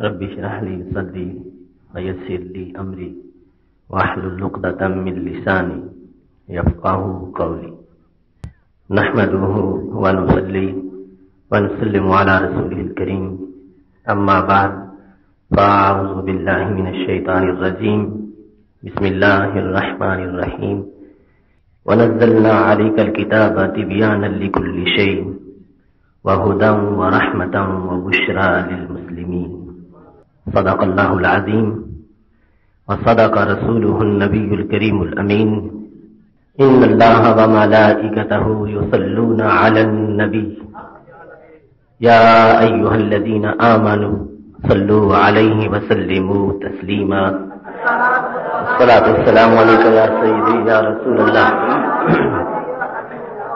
رب اشرح لي صدري ويسر لي أمري واحلل عقدة من لساني يفقهوا قولي. نحمده ونصلي ونسلم على رسوله الكريم. أما بعد، فأعوذ بالله من الشيطان الرجيم. بسم الله الرحمن الرحيم. ونزلنا عليك الكتاب تبيانا لكل شيء وهدى ورحمة وبشرى للمسلمين. صدق الله العظيم وصدق رسوله النبي الكريم الأمين. إن الله وملائكته يصلون على النبي يا أيها الذين آمنوا صلوا عليه وسلموا تسليما. الصلاة والسلام عليك يا سيدي يا رسول الله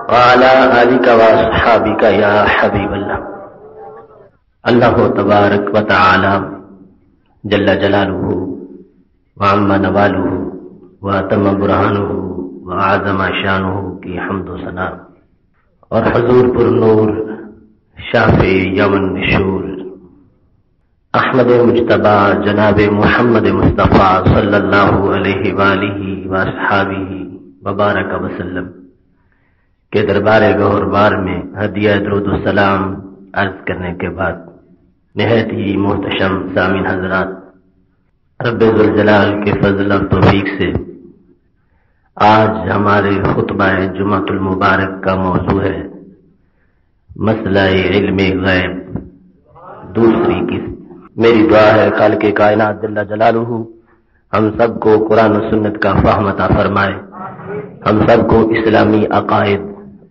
وعلى آلك وأصحابك يا حبيب الله. اللہ تبارک و تعالی جل جلالہ وعم نوالہ واتم برہانہ وعظم شانہ کی حمد و ثنا، اور حضور پر نور شافع یمن نشور احمد مجتبی جناب محمد مصطفیٰ صلی اللہ علیہ وآلہ واصحابہ وبارک وسلم کے دربار گہر بار میں ہدیہ درود و سلام عرض کرنے کے بعد، نہایت ہی محتشم سامعین حضرات، رب ذوالجلال کے فضل اور توفیق سے آج ہمارے خطبہ جمعۃ المبارک کا موضوع ہے مسئلہ علم غیب، دوسری قسم۔ میری دعا ہے خالق کائنات جل جلالہ ہم سب کو قرآن و سنت کا فہم عطا فرمائے، ہم سب کو اسلامی عقائد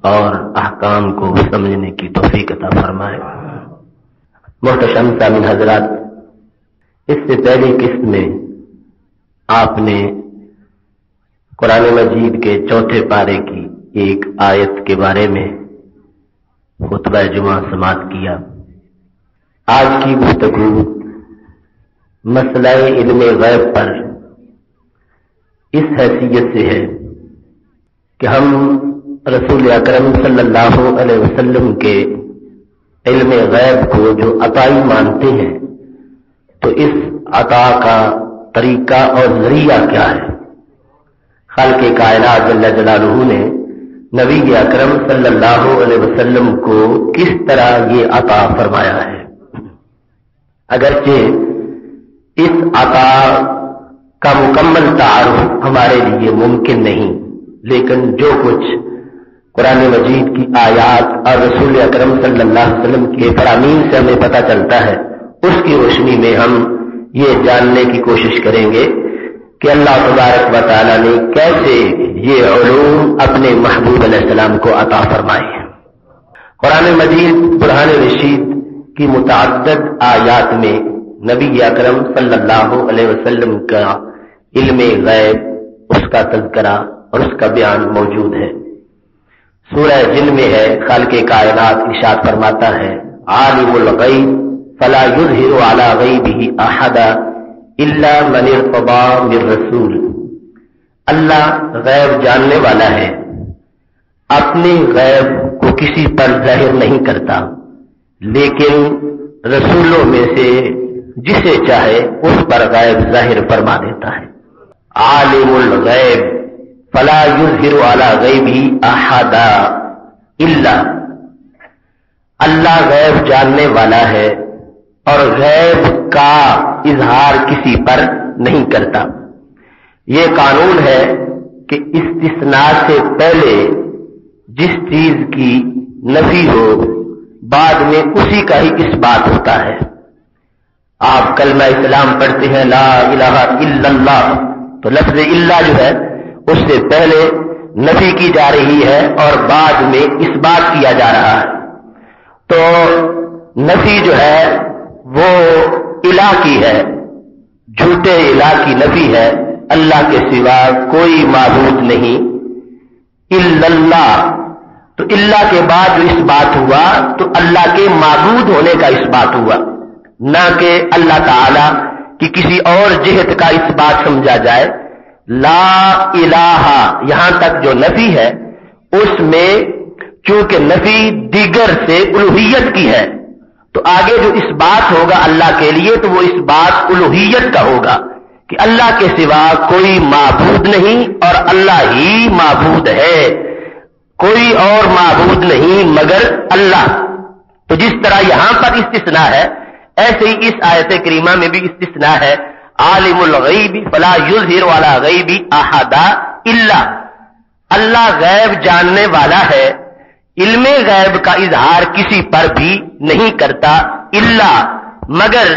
اور احکام کو سمجھنے کی توفیق عطا فرمائے۔ محتشم سامعین حضرات، اس سے پہلی قسط میں آپ نے قرآن مجید کے چوتھے پارے کی ایک آیت کے بارے میں خطبہ جمعہ سماعت کیا۔ آج کی گفتگو مسئلہ علم غیب پر اس حیثیت سے ہے کہ ہم رسول اکرم صلی اللہ علیہ وسلم کے علم غیب کو جو عطائی مانتے ہیں، تو اس عطا کا طریقہ اور ذریعہ کیا ہے؟ خالق کائنات جل جلالہ نے نبی اکرم صلی اللہ علیہ وسلم کو کس طرح یہ عطا فرمایا ہے؟ اگرچہ اس عطا کا مکمل تعارف ہمارے لیے ممکن نہیں، لیکن جو کچھ قرآن مجید کی آیات اور رسول اکرم صلی اللہ علیہ وسلم کے فرامین سے ہمیں پتہ چلتا ہے، اس کی روشنی میں ہم یہ جاننے کی کوشش کریں گے کہ اللہ تبارک و تعالی نے کیسے یہ علوم اپنے محبوب علیہ السلام کو عطا فرمائے ہیں۔ قرآن مجید برہان رشید کی متعدد آیات میں نبی اکرم صلی اللہ علیہ وسلم کا علم غیب، اس کا تذکرہ اور اس کا بیان موجود ہے۔ سورہ جن میں ہے، خالق کائنات ارشاد فرماتا ہے، عالم الغیب فلا یظہر علی غیبہ احدا الا من ارتضی من رسول۔ اللہ غیب جاننے والا ہے، اپنے غیب کو کسی پر ظاہر نہیں کرتا، لیکن رسولوں میں سے جسے چاہے اس پر غیب ظاہر فرما دیتا ہے۔ عالم الغیب فلا یظہر علی غیبہ احدا الا، اللہ غیب جاننے والا ہے اور غیب کا اظہار کسی پر نہیں کرتا۔ یہ قانون ہے کہ استثناء سے پہلے جس چیز کی نفی ہو، بعد میں اسی کا ہی اس بات ہوتا ہے۔ آپ کلمہ اسلام پڑھتے ہیں لا الہ الا اللہ، تو لفظ الا جو ہے اس سے پہلے نفی کی جا رہی ہے اور بعد میں اس بات کیا جا رہا ہے۔ تو نفی جو ہے وہ الہ کی ہے، جھوٹے الہ کی نفی ہے، اللہ کے سوا کوئی معبود نہیں الا اللہ۔ تو اللہ کے بعد جو اس بات ہوا تو اللہ کے معبود ہونے کا اس بات ہوا، نہ کہ اللہ تعالی کی کسی اور جہت کا اس بات سمجھا جائے۔ لا الہ یہاں تک جو نفی ہے اس میں چونکہ نفی دیگر سے الوہیت کی ہے تو آگے جو اس بات ہوگا اللہ کے لیے تو وہ اس بات الوہیت کا ہوگا کہ اللہ کے سوا کوئی معبود نہیں اور اللہ ہی معبود ہے، کوئی اور معبود نہیں مگر اللہ۔ تو جس طرح یہاں پر استثناء ہے ایسے ہی اس آیت کریمہ میں بھی استثناء ہے، عالم الغیب فلا یظہر علی غیب احدا الا، اللہ غیب جاننے والا ہے، علم غیب کا اظہار کسی پر بھی نہیں کرتا، الا مگر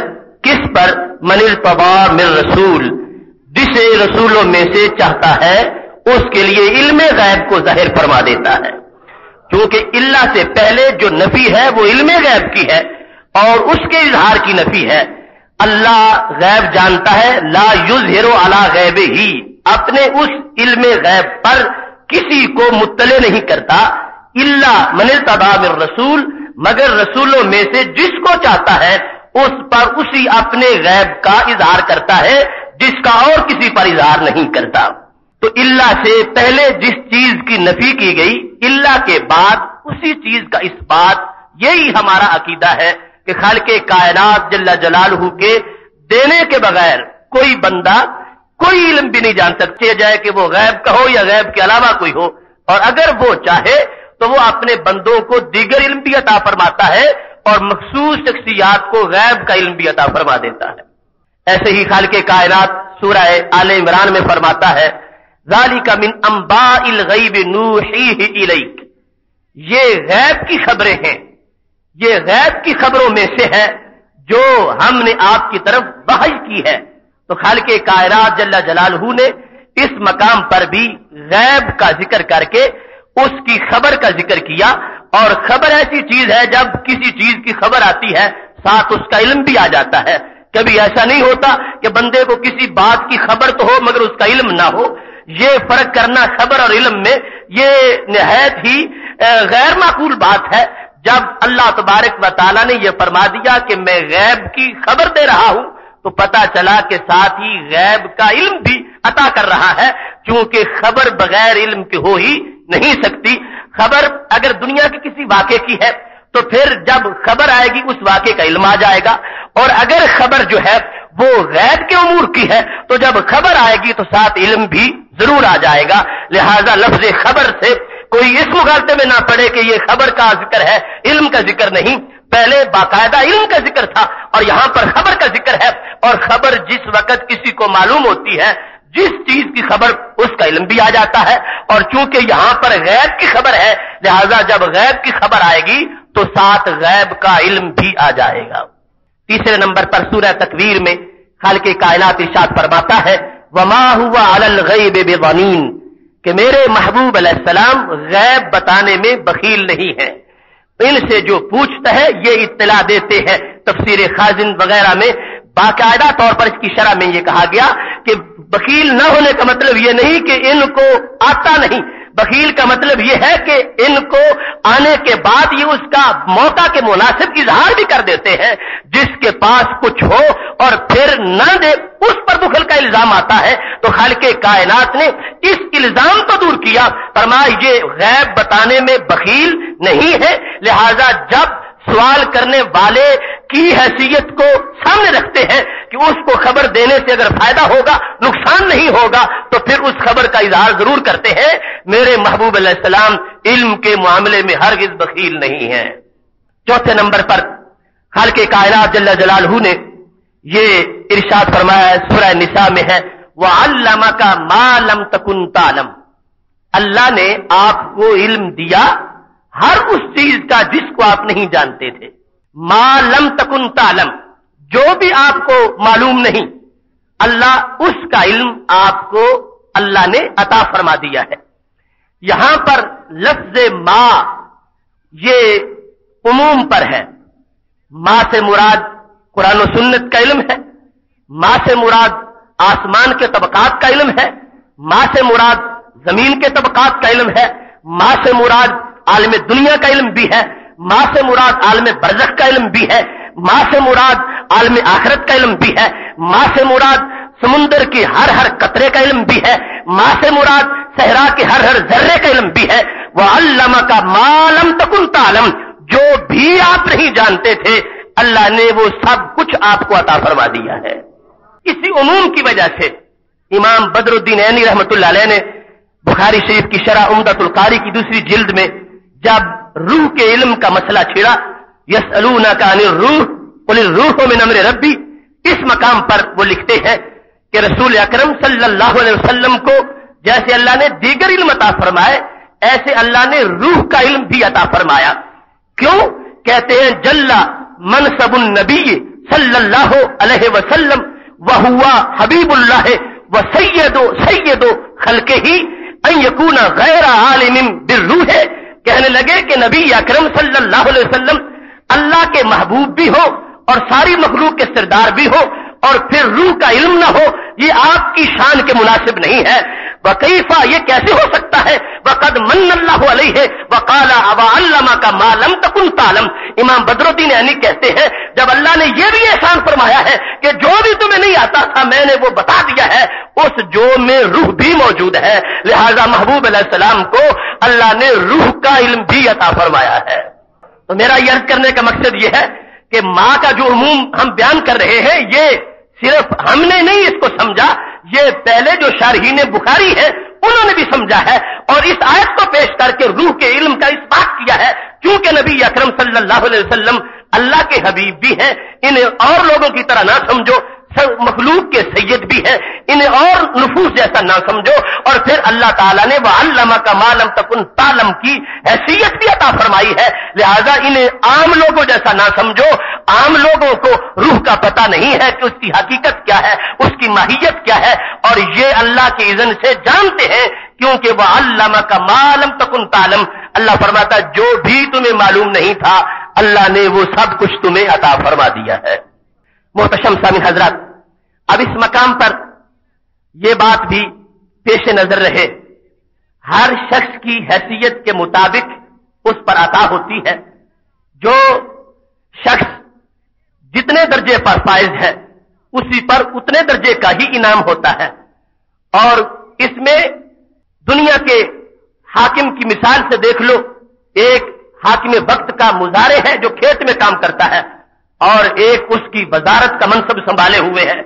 کس پر، من ارتضی من رسول، جسے رسولوں میں سے چاہتا ہے اس کے لیے علم غیب کو ظاہر فرما دیتا ہے، کیونکہ اللہ سے پہلے جو نفی ہے وہ علم غیب کی ہے اور اس کے اظہار کی نفی ہے۔ اللہ غیب جانتا ہے، لا یظہر علی غیب ہی، اپنے اس علم غیب پر کسی کو مطلع نہیں کرتا، الا من ارتضی من رسول، مگر رسولوں میں سے جس کو چاہتا ہے اس پر اسی اپنے غیب کا اظہار کرتا ہے جس کا اور کسی پر اظہار نہیں کرتا۔ تو اللہ سے پہلے جس چیز کی نفی کی گئی، اللہ کے بعد اسی چیز کا اثبات، یہی ہمارا عقیدہ ہے کہ خالق کائنات جل جلالہ کے دینے کے بغیر کوئی بندہ کوئی علم بھی نہیں جان سکتے، جائے کہ وہ غیب کا ہو یا غیب کے علاوہ کوئی ہو، اور اگر وہ چاہے تو وہ اپنے بندوں کو دیگر علم بھی عطا فرماتا ہے اور مخصوص شخصیات کو غیب کا علم بھی عطا فرما دیتا ہے۔ ایسے ہی خالق کائنات سورہ آل عمران میں فرماتا ہے، ذالک من انباء الغیب نوحیہ الیک، یہ غیب کی خبریں ہیں، یہ غیب کی خبروں میں سے ہے جو ہم نے آپ کی طرف وحی کی ہے۔ تو خالق کائنات جل جلالہ نے اس مقام پر بھی غیب کا ذکر کر کے اس کی خبر کا ذکر کیا، اور خبر ایسی چیز ہے جب کسی چیز کی خبر آتی ہے ساتھ اس کا علم بھی آ جاتا ہے۔ کبھی ایسا نہیں ہوتا کہ بندے کو کسی بات کی خبر تو ہو مگر اس کا علم نہ ہو، یہ فرق کرنا خبر اور علم میں یہ نہایت ہی غیر معقول بات ہے۔ جب اللہ تبارک و تعالیٰ نے یہ فرما دیا کہ میں غیب کی خبر دے رہا ہوں تو پتا چلا کہ ساتھ ہی غیب کا علم بھی عطا کر رہا ہے، کیونکہ خبر بغیر علم کے ہو ہی نہیں سکتی۔ خبر اگر دنیا کے کسی واقعے کی ہے تو پھر جب خبر آئے گی اس واقعے کا علم آ جائے گا، اور اگر خبر جو ہے وہ غیب کے امور کی ہے تو جب خبر آئے گی تو ساتھ علم بھی ضرور آ جائے گا۔ لہذا لفظ خبر سے کوئی اس مغالطے میں نہ پڑے کہ یہ خبر کا ذکر ہے علم کا ذکر نہیں، پہلے باقاعدہ علم کا ذکر تھا اور یہاں پر خبر کا ذکر ہے، اور خبر جس وقت کسی کو معلوم ہوتی ہے، جس چیز کی خبر اس کا علم بھی آ جاتا ہے، اور چونکہ یہاں پر غیب کی خبر ہے لہذا جب غیب کی خبر آئے گی تو ساتھ غیب کا علم بھی آ جائے گا۔ تیسرے نمبر پر سورہ تکویر میں خالق کائنات ارشاد فرماتا ہے، وما هو علی الغیب بضنین، کہ میرے محبوب علیہ السلام غیب بتانے میں بخیل نہیں ہے، ان سے جو پوچھتا ہے یہ اطلاع دیتے ہیں۔ تفسیر خازن وغیرہ میں باقاعدہ طور پر اس کی شرح میں یہ کہا گیا کہ بخیل نہ ہونے کا مطلب یہ نہیں کہ ان کو آتا نہیں، بخیل کا مطلب یہ ہے کہ ان کو آنے کے بعد یہ اس کا موقع کے مناسب اظہار بھی کر دیتے ہیں، جس کے پاس کچھ ہو اور پھر نہ دے اس پر بخل کا الزام آتا ہے۔ تو خالق کائنات نے اس الزام کو دور کیا، فرمایا یہ غیب بتانے میں بخیل نہیں ہے، لہذا جب سوال کرنے والے کی حیثیت کو سامنے رکھتے ہیں کہ اس کو خبر دینے سے اگر فائدہ ہوگا نقصان نہیں ہوگا تو پھر اس خبر کا اظہار ضرور کرتے ہیں۔ میرے محبوب علیہ السلام علم کے معاملے میں ہرگز بخیل نہیں ہیں۔ چوتھے نمبر پر خالق کائنات جل جلالہ نے یہ ارشاد فرمایا ہے، سورہ نساء میں ہے، وَعَلَّمَكَ مَا لَمْ تَكُنْ تَعْلَمْ، اللہ نے آپ کو علم دیا ہر اس چیز کا جس کو آپ نہیں جانتے تھے، ما لم تکن تعلم، جو بھی آپ کو معلوم نہیں اللہ اس کا علم آپ کو اللہ نے عطا فرما دیا ہے۔ یہاں پر لفظ ما یہ عموم پر ہے، ما سے مراد قرآن و سنت کا علم ہے، ما سے مراد آسمان کے طبقات کا علم ہے، ما سے مراد زمین کے طبقات کا علم ہے، ما سے مراد عالم دنیا کا علم بھی ہے، ما سے مراد عالم برزخ کا علم بھی ہے، ما سے مراد عالم آخرت کا علم بھی ہے، ما سے مراد سمندر کی ہر ہر قطرے کا علم بھی ہے، ما سے مراد صحرا کے ہر ہر ذرے کا علم بھی ہے۔ وَعَلَّمَكَ مَا لَمْ تَكُنْ تَعْلَمْ، جو بھی آپ نہیں جانتے تھے اللہ نے وہ سب کچھ آپ کو عطا فرما دیا ہے۔ اسی عموم کی وجہ سے امام بدر الدین عینی رحمۃ اللہ علیہ نے بخاری شریف کی شرح عمدۃ القاری کی دوسری جلد میں جب روح کے علم کا مسئلہ چھڑا، یسألونک عن الروح قل الروح من امر ربی، اس مقام پر وہ لکھتے ہیں کہ رسول اکرم صلی اللہ علیہ وسلم کو جیسے اللہ نے دیگر علم عطا فرمائے، ایسے اللہ نے روح کا علم بھی عطا فرمایا۔ کیوں؟ کہتے ہیں جل منصب النبی صلی اللہ علیہ وسلم وہوا حبیب اللہ و سید خلقہ ان یکون غیر عالم بالروح، کہنے لگے کہ نبی اکرم صلی اللہ علیہ وسلم اللہ کے محبوب بھی ہو اور ساری مخلوق کے سردار بھی ہو اور پھر روح کا علم نہ ہو، یہ آپ کی شان کے مناسب نہیں ہے۔ وکیفا، یہ کیسے ہو سکتا ہے؟ وقد من اللہ علیہ وقال وعلمک ما لم تکن تعلم، امام بدر الدین عینی کہتے ہیں جب اللہ نے یہ بھی احسان فرمایا ہے کہ جو بھی تمہیں نہیں آتا تھا میں نے وہ بتا دیا ہے، اس جو میں روح بھی موجود ہے، لہذا محبوب علیہ السلام کو اللہ نے روح کا علم بھی عطا فرمایا ہے۔ تو میرا یہ عرض کرنے کا مقصد یہ ہے کہ ماں کا جو عموم ہم بیان کر رہے ہیں یہ صرف ہم نے نہیں اس کو سمجھا، یہ پہلے جو شارحین بخاری ہیں انہوں نے بھی سمجھا ہے اور اس آیت کو پیش کر کے روح کے علم کا اس بات کیا ہے، کیونکہ نبی اکرم صلی اللہ علیہ وسلم اللہ کے حبیب بھی ہیں، انہیں اور لوگوں کی طرح نہ سمجھو، مخلوق کے سید بھی ہیں، انہیں اور نفوس جیسا نہ سمجھو، اور پھر اللہ تعالیٰ نے وَعَلَّمَكَ مَا لَمْ تَكُنْ تَعْلَمْ کی حیثیت بھی عطا فرمائی ہے، لہذا انہیں عام لوگوں جیسا نہ سمجھو۔ عام لوگوں کو روح کا پتہ نہیں ہے کہ اس کی حقیقت کیا ہے، اس کی ماہیت کیا ہے، اور یہ اللہ کے اذن سے جانتے ہیں، کیونکہ وَعَلَّمَكَ مَا لَمْ تَكُنْ تَعْلَمْ، اللہ فرماتا جو بھی تمہیں معلوم نہیں تھا اللہ نے وہ سب کچھ تمہیں عطا فرما دیا ہے۔ محتشم سامعین حضرات، اب اس مقام پر یہ بات بھی پیش نظر رہے، ہر شخص کی حیثیت کے مطابق اس پر عطا ہوتی ہے۔ جو شخص جتنے درجے پر فائز ہے اسی پر اتنے درجے کا ہی انعام ہوتا ہے، اور اس میں دنیا کے حاکم کی مثال سے دیکھ لو، ایک حاکم وقت کا مزارع ہے جو کھیت میں کام کرتا ہے اور ایک اس کی وزارت کا منصب سنبھالے ہوئے ہے،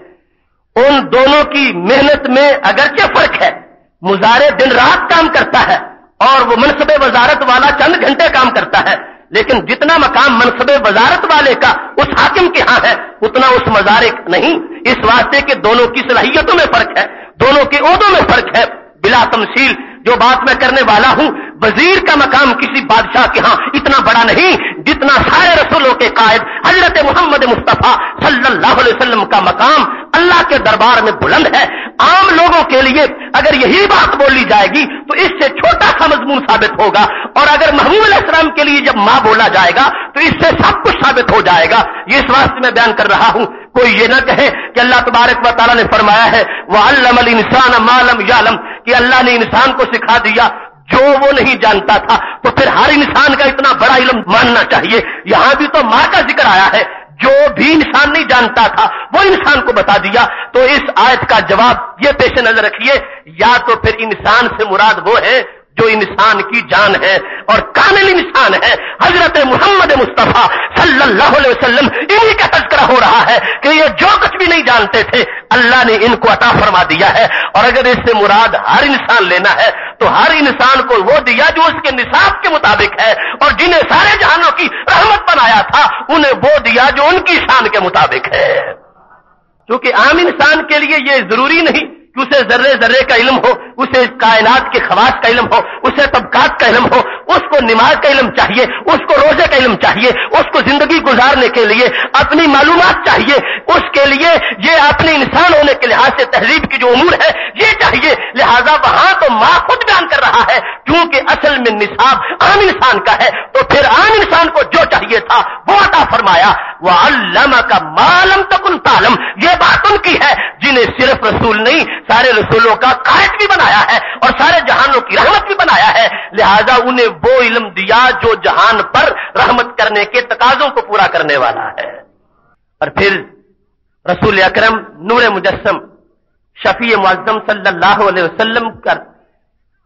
ان دونوں کی محنت میں اگرچہ فرق ہے، مزارع دن رات کام کرتا ہے اور وہ منصب وزارت والا چند گھنٹے کام کرتا ہے، لیکن جتنا مقام منصب وزارت والے کا اس حاکم کے ہاں ہے اتنا اس مزارع نہیں، اس واسطے کہ دونوں کی صلاحیتوں میں فرق ہے، دونوں کے عہدوں میں فرق ہے۔ بلا تمثیل جو بات میں کرنے والا ہوں، وزیر کا مقام کسی بادشاہ کے ہاں اتنا بڑا نہیں جتنا سارے رسولوں کے قائد حضرت محمد مصطفیٰ صلی اللہ علیہ وسلم کا مقام اللہ کے دربار میں بلند ہے۔ عام لوگوں کے لیے اگر یہی بات بولی جائے گی تو اس سے چھوٹا سا مضمون ثابت ہوگا، اور اگر محمود علیہ السلام کے لیے جب ماں بولا جائے گا تو اس سے سب کچھ ثابت ہو جائے گا۔ یہ اس واسطے میں بیان کر رہا ہوں، کوئی یہ نہ کہے کہ اللہ تبارک و تعالیٰ نے فرمایا ہے وَعَلَّمَ الْإِنسَانَ مَا لَمْ يَعْلَمْ، کہ اللہ نے انسان کو سکھا دیا جو وہ نہیں جانتا تھا، تو پھر ہر انسان کا اتنا بڑا علم ماننا چاہیے۔ یہاں بھی تو ماں کا ذکر آیا ہے، جو بھی انسان نہیں جانتا تھا وہ انسان کو بتا دیا، تو اس آیت کا جواب یہ پیش نظر رکھیے، یا تو پھر انسان سے مراد وہ ہے جو انسان کی جان ہے اور کامل انسان ہے، حضرت محمد مصطفیٰ صلی اللہ علیہ وسلم، انہی کا تذکرہ ہو رہا ہے کہ یہ جو کچھ بھی نہیں جانتے تھے اللہ نے ان کو عطا فرما دیا ہے، اور اگر اس سے مراد ہر انسان لینا ہے تو ہر انسان کو وہ دیا جو اس کے نصاب کے مطابق ہے، اور جنہیں سارے جہانوں کی رحمت بنایا تھا انہیں وہ دیا جو ان کی شان کے مطابق ہے۔ کیونکہ عام انسان کے لیے یہ ضروری نہیں کہ اسے ذرے ذرے کا علم ہو، اسے کائنات کے خواص کا علم ہو، اسے طبقات کا علم ہو، اس کو نماز کا علم چاہیے، اس کو روزے کا علم چاہیے، اس کو زندگی گزارنے کے لیے اپنی معلومات چاہیے، اس کے لیے یہ اپنے انسان ہونے کے لحاظ سے تہذیب کی جو امور ہے یہ چاہیے، لہذا وہاں تو ماں خود بیان کر رہا ہے کیونکہ اصل میں نصاب عام انسان کا ہے، تو پھر عام انسان کو جو چاہیے تھا وہ عطا فرمایا۔ وَعَلَّمَكَ مَا لَمْ تَكُنْ تَعْلَمْ، یہ بات ان کی ہے جنہیں صرف رسول نہیں سارے رسولوں کا قائد بھی بنایا ہے اور سارے جہانوں کی رحمت بھی بنایا ہے، لہذا انہیں وہ علم دیا جو جہان پر رحمت کرنے کے تقاضوں کو پورا کرنے والا ہے۔ اور پھر رسول اکرم نور مجسم شفیع معظم صلی اللہ علیہ وسلم کا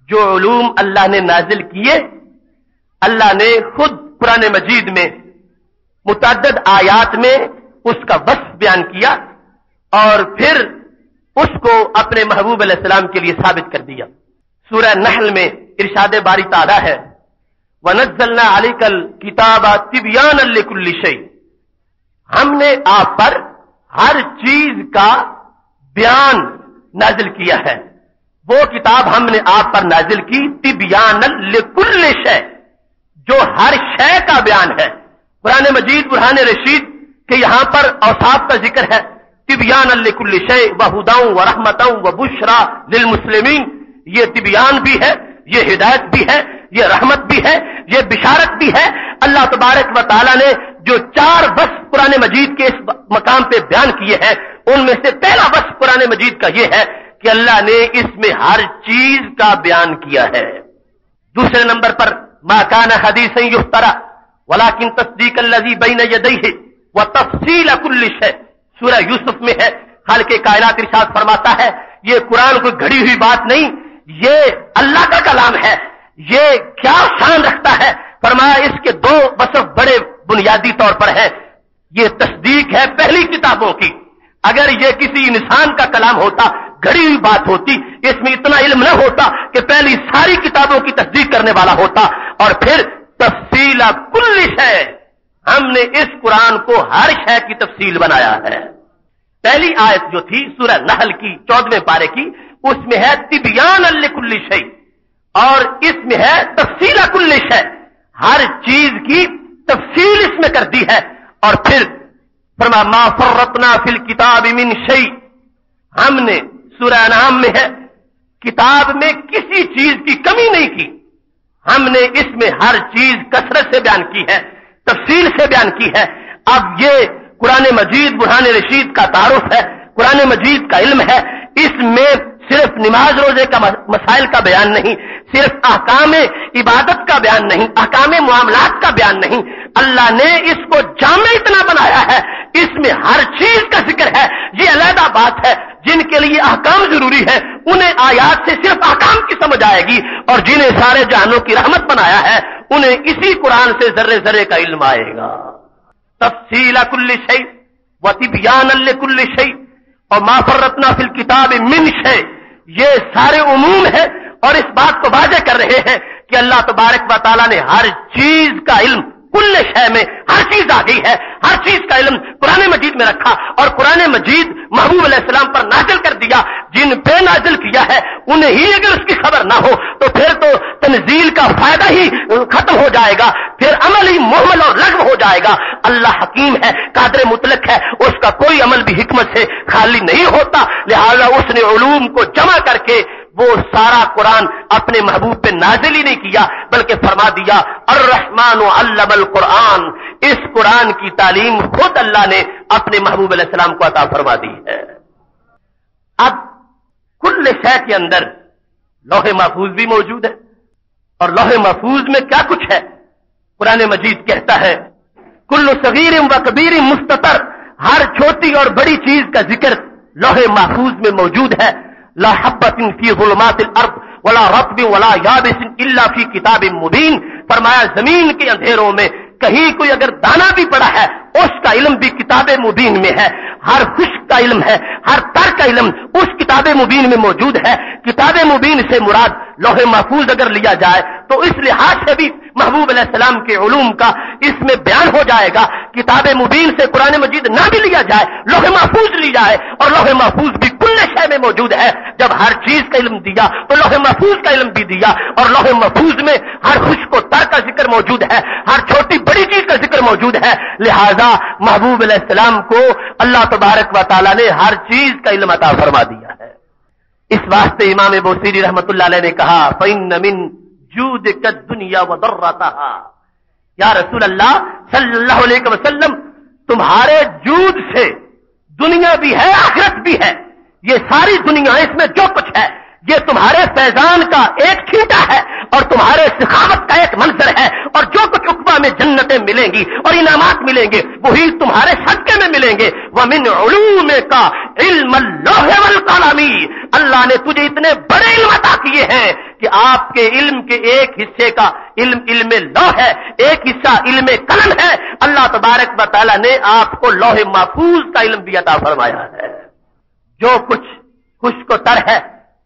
جو علوم اللہ نے نازل کیے، اللہ نے خود قرآن مجید میں متعدد آیات میں اس کا وصف بیان کیا اور پھر اس کو اپنے محبوب علیہ السلام کے لیے ثابت کر دیا. سورہ نحل میں ارشاد باری تعالیٰ ہے وَنَزَّلْنَا عَلَيْكَ الْكِتَابَ تِبْيَانًا لِكُلِّ شَيْءٍ، ہم نے آپ پر ہر چیز کا بیان نازل کیا ہے. وہ کتاب ہم نے آپ پر نازل کی تبیانا لکل شے، جو ہر شے کا بیان ہے. قرآن مجید برہان رشید کہ یہاں پر اوصاف کا ذکر ہے تبیانا لکل شے وہدی ورحمۃ وبشری للمسلمین. یہ تبیان بھی ہے، یہ ہدایت بھی ہے، یہ رحمت بھی ہے، یہ بشارت بھی ہے. اللہ تبارک و تعالی نے جو 4 وصف قرآن مجید کے اس مقام پہ بیان کیے ہیں ان میں سے پہلا وصف قرآن مجید کا یہ ہے کہ اللہ نے اس میں ہر چیز کا بیان کیا ہے. دوسرے نمبر پر ما کان حدیثا یفترى ولکن تصدیق الذی بین یدیہ وتفصیل کل شیء. سورہ یوسف میں ہے، خالق کائنات ارشاد فرماتا ہے یہ قرآن کوئی گھڑی ہوئی بات نہیں، یہ اللہ کا کلام ہے. یہ کیا شان رکھتا ہے؟ فرمایا اس کے 2 وصف بڑے بنیادی طور پر ہیں. یہ تصدیق ہے پہلی کتابوں کی. اگر یہ کسی انسان کا کلام ہوتا، گھڑی ہوئی بات ہوتی، اس میں اتنا علم نہ ہوتا کہ پہلی ساری کتابوں کی تصدیق کرنے والا ہوتا. اور پھر تفصیل کل شے، ہم نے اس قرآن کو ہر شے کی تفصیل بنایا ہے. پہلی آیت جو تھی سورہ نحل کی 14ویں پارے کی، اس میں ہے تبیانا لکل شیء اور اس میں ہے تفصیل کل شے، ہر چیز کی تفصیل اس میں کر دی ہے. اور پھر فرمایا ما فرطنا فی الکتاب من شیء، ہم نے سورہ انعام میں ہے کتاب میں کسی چیز کی کمی نہیں کی. ہم نے اس میں ہر چیز کثرت سے بیان کی ہے، تفصیل سے بیان کی ہے. اب یہ قرآن مجید برہان رشید کا تعارف ہے، قرآن مجید کا علم ہے. اس میں صرف نماز روزے کا مسائل کا بیان نہیں، صرف احکام عبادت کا بیان نہیں، احکام معاملات کا بیان نہیں. اللہ نے اس کو جامع اتنا بنایا ہے، اس میں ہر چیز کا ذکر ہے. یہ علیحدہ بات ہے. جن کے لیے احکام ضروری ہے انہیں آیات سے صرف احکام کی سمجھ آئے گی، اور جنہیں سارے جہانوں کی رحمت بنایا ہے انہیں اسی قرآن سے ذرے ذرے کا علم آئے گا. تفصیل کل شیء وتبیانا لکل شیء اور ما فرطنا فی الکتاب من شیء، یہ سارے عموم ہے اور اس بات کو واضح کر رہے ہیں کہ اللہ تبارک و تعالی نے ہر چیز کا علم کل شے میں ہر چیز آ گئی ہے، ہر چیز کا علم قرآن مجید میں رکھا اور قرآن مجید محبوب علیہ السلام پر نازل کر دیا. جن پہ نازل کیا ہے انہیں ہی اگر اس کی خبر نہ ہو تو پھر تو تنزیل کا فائدہ ہی ختم ہو جائے گا، پھر عمل ہی محمل اور لغو ہو جائے گا. اللہ حکیم ہے، قادر مطلق ہے، اس کا کوئی عمل بھی حکمت سے خالی نہیں ہوتا. لہذا اس نے علوم کو جمع کر کے وہ سارا قرآن اپنے محبوب پہ نازل ہی نہیں کیا بلکہ فرما دیا الرحمن علم القرآن. اس قرآن کی تعلیم خود اللہ نے اپنے محبوب علیہ السلام کو عطا فرما دی ہے. اب کل شے کے اندر لوح محفوظ بھی موجود ہے اور لوح محفوظ میں کیا کچھ ہے؟ قرآن مجید کہتا ہے کل صغیر و کبیر مستتر، ہر چھوٹی اور بڑی چیز کا ذکر لوح محفوظ میں موجود ہے. لا حبۃ فی ظلمات الارض ولا رطب ولا یابس الا فی کتاب مبین. فرمایا زمین کے اندھیروں میں کہیں کوئی اگر دانا بھی پڑا ہے اس کا علم بھی کتاب مبین میں ہے. ہر خشک کا علم ہے، ہر تر کا علم اس کتاب مبین میں موجود ہے. کتاب مبین سے مراد لوح محفوظ اگر لیا جائے تو اس لحاظ سے بھی محبوب علیہ السلام کے علوم کا اس میں بیان ہو جائے گا. کتاب مبین سے قرآن مجید نہ بھی لیا جائے، لوح محفوظ لی جائے اور لوح محفوظ بھی کل شے میں موجود ہے. جب ہر چیز کا علم دیا تو لوح محفوظ کا علم بھی دیا اور لوح محفوظ میں ہر خشک و تر کا ذکر موجود ہے، ہر چھوٹی بڑی چیز کا ذکر موجود ہے. لہذا محبوب علیہ السلام کو اللہ تبارک و تعالی نے ہر چیز کا علم عطا فرما دیا ہے. اس واسطے امام بوصیری رحمت اللہ علیہ نے کہا فإن من جودک الدنیا وضرتها، یا رسول اللہ صلی اللہ علیہ وسلم تمہارے جود سے دنیا بھی ہے آخرت بھی ہے. یہ ساری دنیا اس میں جو کچھ ہے یہ تمہارے فیضان کا ایک چھینٹا ہے اور تمہارے سخاوت کا ایک منظر ہے، اور جو کچھ عقبہ میں جنتیں ملیں گی اور انعامات ملیں گے وہی تمہارے صدقے میں ملیں گے. وَمِنْ عُلُومِكَ عِلْمَ اللَّوْحِ وَالْقَلَمِ، اللہ اللہ نے تجھے اتنے بڑے علم عطا کیے ہیں کہ آپ کے علم کے ایک حصے کا علم لوح ہے، ایک حصہ علم قلم ہے. اللہ تبارک و تعالیٰ نے آپ کو لوح محفوظ کا علم بھی عطا فرمایا ہے. جو کچھ خشک و تر ہے،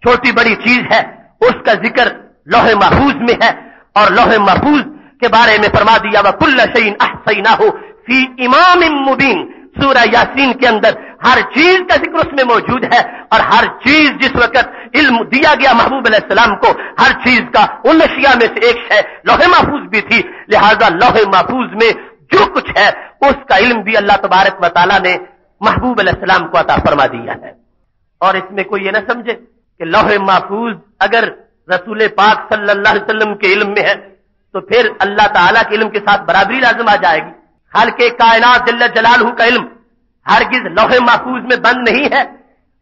چھوٹی بڑی چیز ہے، اس کا ذکر لوح محفوظ میں ہے. اور لوح محفوظ کے بارے میں فرما دیا وَكُلَّ شَيْءٍ أَحْصَيْنَاهُ فِي إِمَامٍ مُبِينٍ. سورہ یاسین کے اندر ہر چیز کا ذکر اس میں موجود ہے، اور ہر چیز جس وقت علم دیا گیا محبوب علیہ السلام کو، ہر چیز کا ان اشیاء میں سے ایک ہے لوح محفوظ بھی تھی. لہذا لوح محفوظ میں جو کچھ ہے اس کا علم بھی اللہ تبارک و تعالیٰ نے محبوب علیہ السلام کو عطا فرما دیا ہے. اور اس میں کوئی یہ نہ سمجھے کہ لوح محفوظ اگر رسول پاک صلی اللہ علیہ وسلم کے علم میں ہے تو پھر اللہ تعالیٰ کے علم کے ساتھ برابری لازم آ جائے گی. خالق کائنات جل جلالہ کا علم ہرگز لوح محفوظ میں بند نہیں ہے.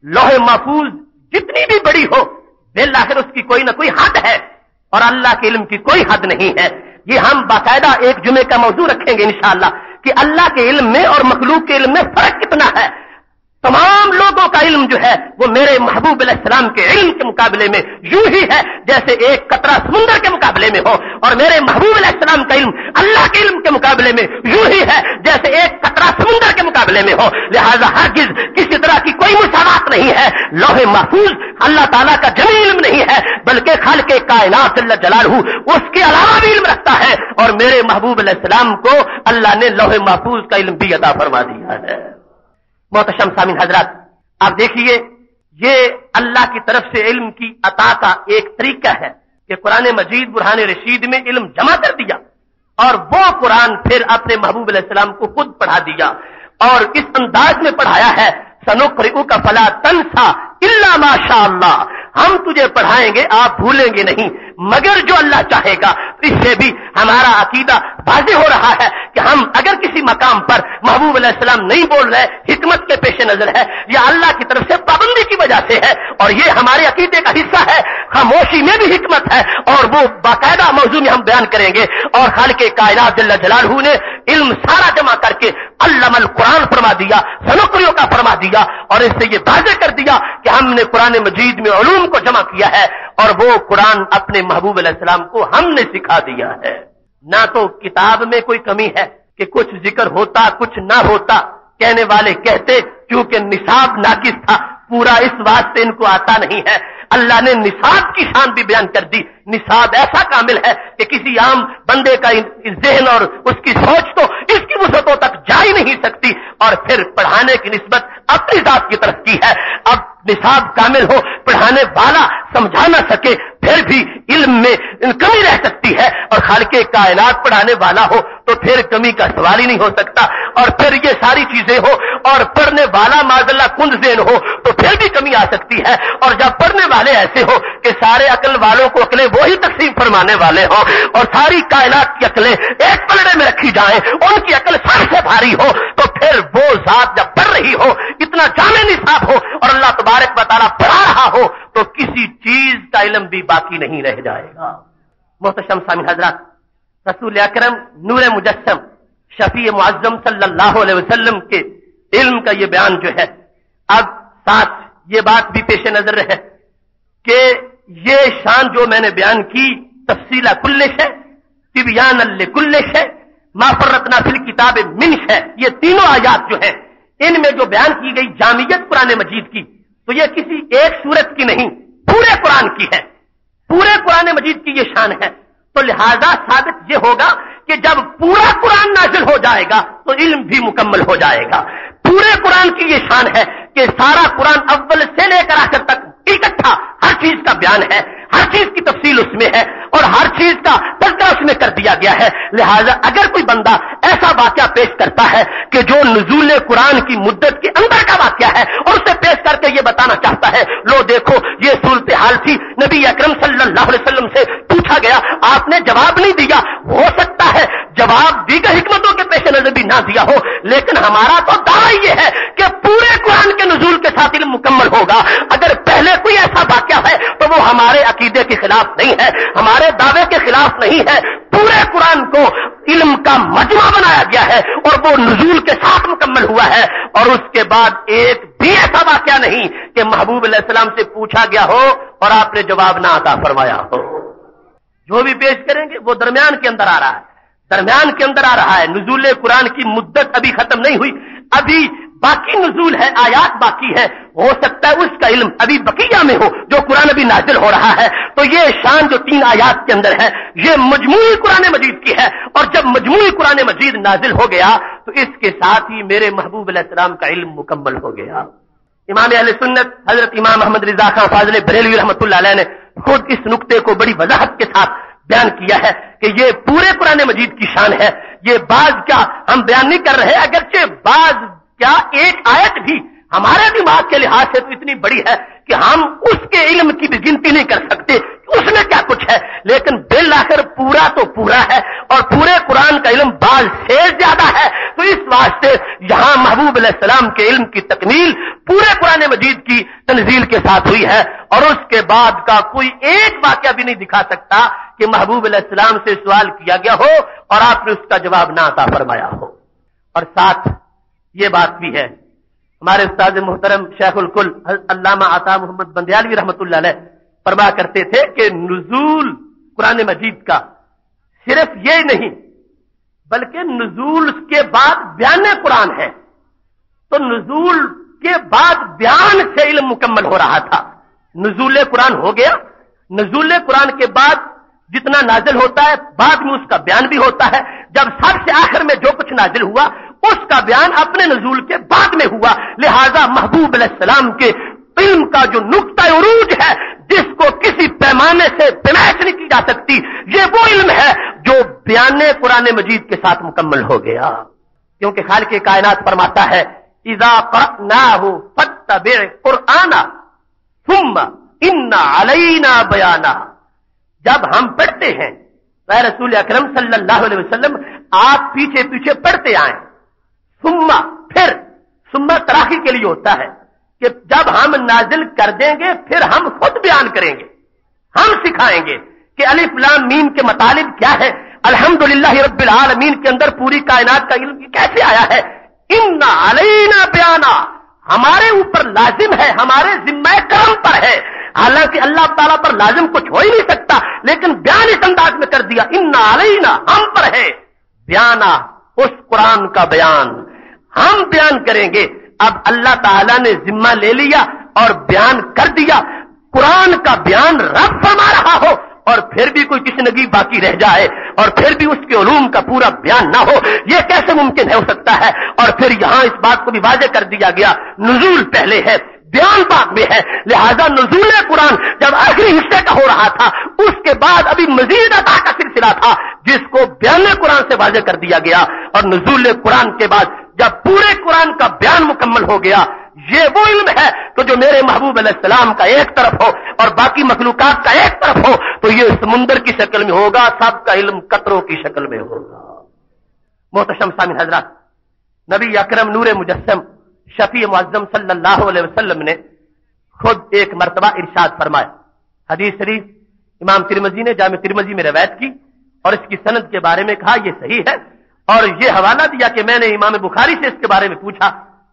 لوح محفوظ جتنی بھی بڑی ہو بالآخر اس کی کوئی نہ کوئی حد ہے، اور اللہ کے علم کی کوئی حد نہیں ہے. یہ ہم باقاعدہ ایک جمعے کا موضوع رکھیں گے انشاءاللہ کہ اللہ کے علم میں اور مخلوق کے علم میں فرق کتنا ہے. تمام لوگوں کا علم جو ہے وہ میرے محبوب علیہ السلام کے علم کے مقابلے میں یوں ہی ہے جیسے ایک قطرہ سمندر کے مقابلے میں ہو، اور میرے محبوب علیہ السلام کا علم اللہ کے علم کے مقابلے میں یوں ہی ہے جیسے ایک قطرہ سمندر کے مقابلے میں ہو. لہذا ہرگز کسی طرح کی کوئی مساوات نہیں ہے. لوح محفوظ اللہ تعالیٰ کا جمی علم نہیں ہے، بلکہ خالق کائنات جل جلالہ اس کے علاوہ بھی علم رکھتا ہے، اور میرے محبوب علیہ السلام کو اللہ نے لوح محفوظ کا علم بھی عطا فرما دیا ہے. محتشم سامعین حضرات، آپ دیکھیے یہ اللہ کی طرف سے علم کی عطا کا ایک طریقہ ہے کہ قرآن مجید برہان رشید میں علم جمع کر دیا، اور وہ قرآن پھر اپنے محبوب علیہ السلام کو خود پڑھا دیا، اور اس انداز میں پڑھایا ہے سنقرئک فلا تنسى الا ما شاء اللہ. ہم تجھے پڑھائیں گے آپ بھولیں گے نہیں مگر جو اللہ چاہے گا. اس سے بھی ہمارا عقیدہ واضح ہو رہا ہے کہ ہم اگر کسی مقام پر محبوب علیہ السلام نہیں بول رہے حکمت کے پیش نظر ہے یا اللہ کی طرف سے پابندی کی وجہ سے ہے، اور یہ ہمارے عقیدے کا حصہ ہے. خاموشی میں بھی حکمت ہے، اور وہ باقاعدہ موضوع میں ہم بیان کریں گے. اور خالق کائنات جل جلالہ نے علم سارا جمع کر کے علم القرآن فرما دیا، سنقرئ کا فرما دیا، اور اس سے یہ واضح کر دیا کہ ہم نے قرآن مجید میں علوم کو جمع کیا ہے، اور وہ قرآن اپنے محبوب علیہ السلام کو ہم نے سکھا دیا ہے. نہ تو کتاب میں کوئی کمی ہے کہ کچھ ذکر ہوتا کچھ نہ ہوتا، کہنے والے کہتے کیونکہ نصاب ناقص تھا، پورا اس واسطے ان کو آتا نہیں ہے. اللہ نے نصاب کی شان بھی بیان کر دی. نصاب ایسا کامل ہے کہ کسی عام بندے کا ذہن اور اس کی سوچ تو اس کی وسعتوں تک جا ہی نہیں سکتی، اور پھر پڑھانے کی نسبت اپنی ذات کی طرف کی ہے. اب نصاب کامل ہو، پڑھانے والا سمجھا نہ سکے، پھر بھی علم میں کمی رہ سکتی ہے، اور خالق کائنات پڑھانے والا ہو تو پھر کمی کا سوال ہی نہیں ہو سکتا. اور پھر یہ ساری چیزیں ہو اور پڑھنے والا معذاللہ کند ذہن ہو تو پھر بھی کمی آ سکتی ہے. اور جب پڑھنے والے ایسے ہو کہ سارے عقل والوں کو عقلیں وہی تقسیم فرمانے والے ہوں، اور ساری کائنات کی عقلیں ایک پلڑے میں رکھی جائیں، ان کی عقل سب سے بھاری ہو، تو پھر وہ ذات جب پڑھ رہی ہو، اتنا جامع نصاب ہو اور اللہ تبارک و تعالیٰ پڑھا رہا ہو تو کسی چیز کا علم بھی باقی نہیں رہ جائے گا. محتشم سامعین حضرات، رسول اکرم نور مجسم شفیع معظم صلی اللہ علیہ وسلم کے علم کا یہ بیان جو ہے، اب ساتھ یہ بات بھی پیش نظر ہے کہ یہ شان جو میں نے بیان کی تفصیل کل شے تبیان لکل شے ما فرطنا فی الکتاب من شے، یہ تینوں آیات جو ہیں ان میں جو بیان کی گئی جامعیت قرآن مجید کی، تو یہ کسی ایک سورت کی نہیں، پورے قرآن کی ہے، پورے قرآن مجید کی یہ شان ہے. تو لہذا ثابت یہ ہوگا کہ جب پورا قرآن نازل ہو جائے گا تو علم بھی مکمل ہو جائے گا. پورے قرآن کی یہ شان ہے کہ سارا قرآن اول سے لے کر آخر تک اکٹھا ہر چیز کا بیان ہے، ہر چیز کی تفصیل اس میں ہے، اور ہر چیز کا تذکرہ اس میں کر دیا گیا ہے. لہذا اگر کوئی بندہ ایسا واقعہ پیش کرتا ہے کہ جو نزول قرآن کی مدت کے اندر کا واقعہ ہے اور اسے پیش کر کے یہ بتانا چاہتا ہے لو دیکھو یہ صورتحال تھی، نبی اکرم صلی اللہ علیہ وسلم سے پوچھا گیا، آپ نے جواب نہیں دیا، ہو سکتا ہے جواب دیگر حکمتوں کے پیش نظر بھی نہ دیا ہو، لیکن ہمارا تو دعویٰ یہ ہے کہ پورے قرآن کے نزول کے ساتھ علم مکمل ہوگا. اگر پہلے کوئی ایسا واقعہ ہے تو وہ ہمارے عقیدے کے خلاف نہیں ہے، ہمارے دعوے کے خلاف نہیں ہے. پورے قرآن کو علم کا مجمع بنایا گیا ہے اور وہ نزول کے ساتھ مکمل ہوا ہے، اور اس کے بعد ایک بھی ایسا واقعہ نہیں کہ محبوب علیہ السلام سے پوچھا گیا ہو اور آپ نے جواب نہ عطا فرمایا ہو. جو بھی پیش کریں گے وہ درمیان کے اندر آ رہا ہے، درمیان کے اندر آ رہا ہے. نزول قرآن کی مدت ابھی ختم نہیں ہوئی، ابھی باقی نزول ہے، آیات باقی ہے. ہو سکتا ہے اس کا علم ابھی بقیہ میں ہو جو قرآن ابھی نازل ہو رہا ہے. تو یہ شان جو 3 آیات کے اندر ہے یہ مجموعی قرآن مجید کی ہے، اور جب مجموعی قرآن مجید نازل ہو گیا تو اس کے ساتھ ہی میرے محبوب علیہ السلام کا علم مکمل ہو گیا. امام اہل سنت حضرت امام محمد رضا خان فاضل بریلوی رحمۃ اللہ علیہ نے خود اس نقطے کو بڑی وضاحت کے ساتھ بیان کیا ہے کہ یہ پورے قرآن مجید کی شان ہے. یہ بعض کیا ہم بیان نہیں کر رہے، اگرچہ بعض کیا ایک آیت بھی ہمارے دماغ کے لحاظ سے تو اتنی بڑی ہے کہ ہم اس کے علم کی بھی گنتی نہیں کر سکتے اس میں کیا کچھ ہے، لیکن بالآخر پورا تو پورا ہے اور پورے قرآن کا علم بعض سے زیادہ ہے. تو اس واسطے یہاں محبوب علیہ السلام کے علم کی تکمیل پورے قرآن مجید کی تنزیل کے ساتھ ہوئی ہے، اور اس کے بعد کا کوئی ایک واقعہ بھی نہیں دکھا سکتا کہ محبوب علیہ السلام سے سوال کیا گیا ہو اور آپ نے اس کا جواب نہ عطا فرمایا ہو. اور ساتھ یہ بات بھی ہے، ہمارے استاد محترم شیخ الکل علامہ عطا محمد بندیالوی رحمۃ اللہ علیہ فرمایا کرتے تھے کہ نزول قرآن مجید کا صرف یہ نہیں بلکہ نزول کے بعد بیان قرآن ہے. تو نزول کے بعد بیان سے علم مکمل ہو رہا تھا. نزول قرآن ہو گیا، نزول قرآن کے بعد جتنا نازل ہوتا ہے بعد میں اس کا بیان بھی ہوتا ہے. جب سب سے آخر میں جو کچھ نازل ہوا اس کا بیان اپنے نزول کے بعد میں ہوا. لہذا محبوب علیہ السلام کے علم کا جو نقطہ عروج ہے جس کو کسی پیمانے سے پیمائش نہیں کی جا سکتی، یہ وہ علم ہے جو بیان قرآن مجید کے ساتھ مکمل ہو گیا. کیونکہ خالق کائنات فرماتا ہے اذا قرأناه فاتبع قرآنا ثم ان علینا بیانا. جب ہم پڑھتے ہیں اے رسول اکرم صلی اللہ علیہ وسلم آپ پیچھے پیچھے پڑھتے آئیں. پھر تراخی کے لیے ہوتا ہے کہ جب ہم نازل کر دیں گے پھر ہم خود بیان کریں گے، ہم سکھائیں گے کہ الف لام میم کے مطالب کیا ہے. الحمدللہ رب العالمین کے اندر پوری کائنات کا علم کیسے آیا ہے. ان علینا بیانا، ہمارے اوپر لازم ہے، ہمارے ذمہ کرم پر ہے. حالانکہ اللہ تعالیٰ پر لازم کچھ ہو ہی نہیں سکتا، لیکن بیان اس انداز میں کر دیا ان علینا، ہم پر ہے بیانا، اس قرآن کا بیان ہم بیان کریں گے. اب اللہ تعالیٰ نے ذمہ لے لیا اور بیان کر دیا. قرآن کا بیان رب فرما رہا ہو اور پھر بھی کوئی کسی نگی باقی رہ جائے اور پھر بھی اس کے علوم کا پورا بیان نہ ہو، یہ کیسے ممکن ہو سکتا ہے. اور پھر یہاں اس بات کو بھی واضح کر دیا گیا نزول پہلے ہے بیان بعد میں ہے. لہذا نزول قرآن جب آخری حصے کا ہو رہا تھا اس کے بعد ابھی مزید عطا کا سلسلہ تھا جس کو بیان قرآن سے واضح کر دیا گیا. اور نزول قرآن کے بعد جب پورے قرآن کا بیان مکمل ہو گیا، یہ وہ علم ہے تو جو میرے محبوب علیہ السلام کا ایک طرف ہو اور باقی مخلوقات کا ایک طرف ہو تو یہ سمندر کی شکل میں ہوگا، سب کا علم قطروں کی شکل میں ہوگا. محتشم سامعین حضرات، نبی اکرم نور مجسم شفیع معظم صلی اللہ علیہ وسلم نے خود ایک مرتبہ ارشاد فرمایا. حدیث شریف امام ترمذی نے جامع ترمذی میں روایت کی اور اس کی سند کے بارے میں کہا یہ صحیح ہے، اور یہ حوالہ دیا کہ میں نے امام بخاری سے اس کے بارے میں پوچھا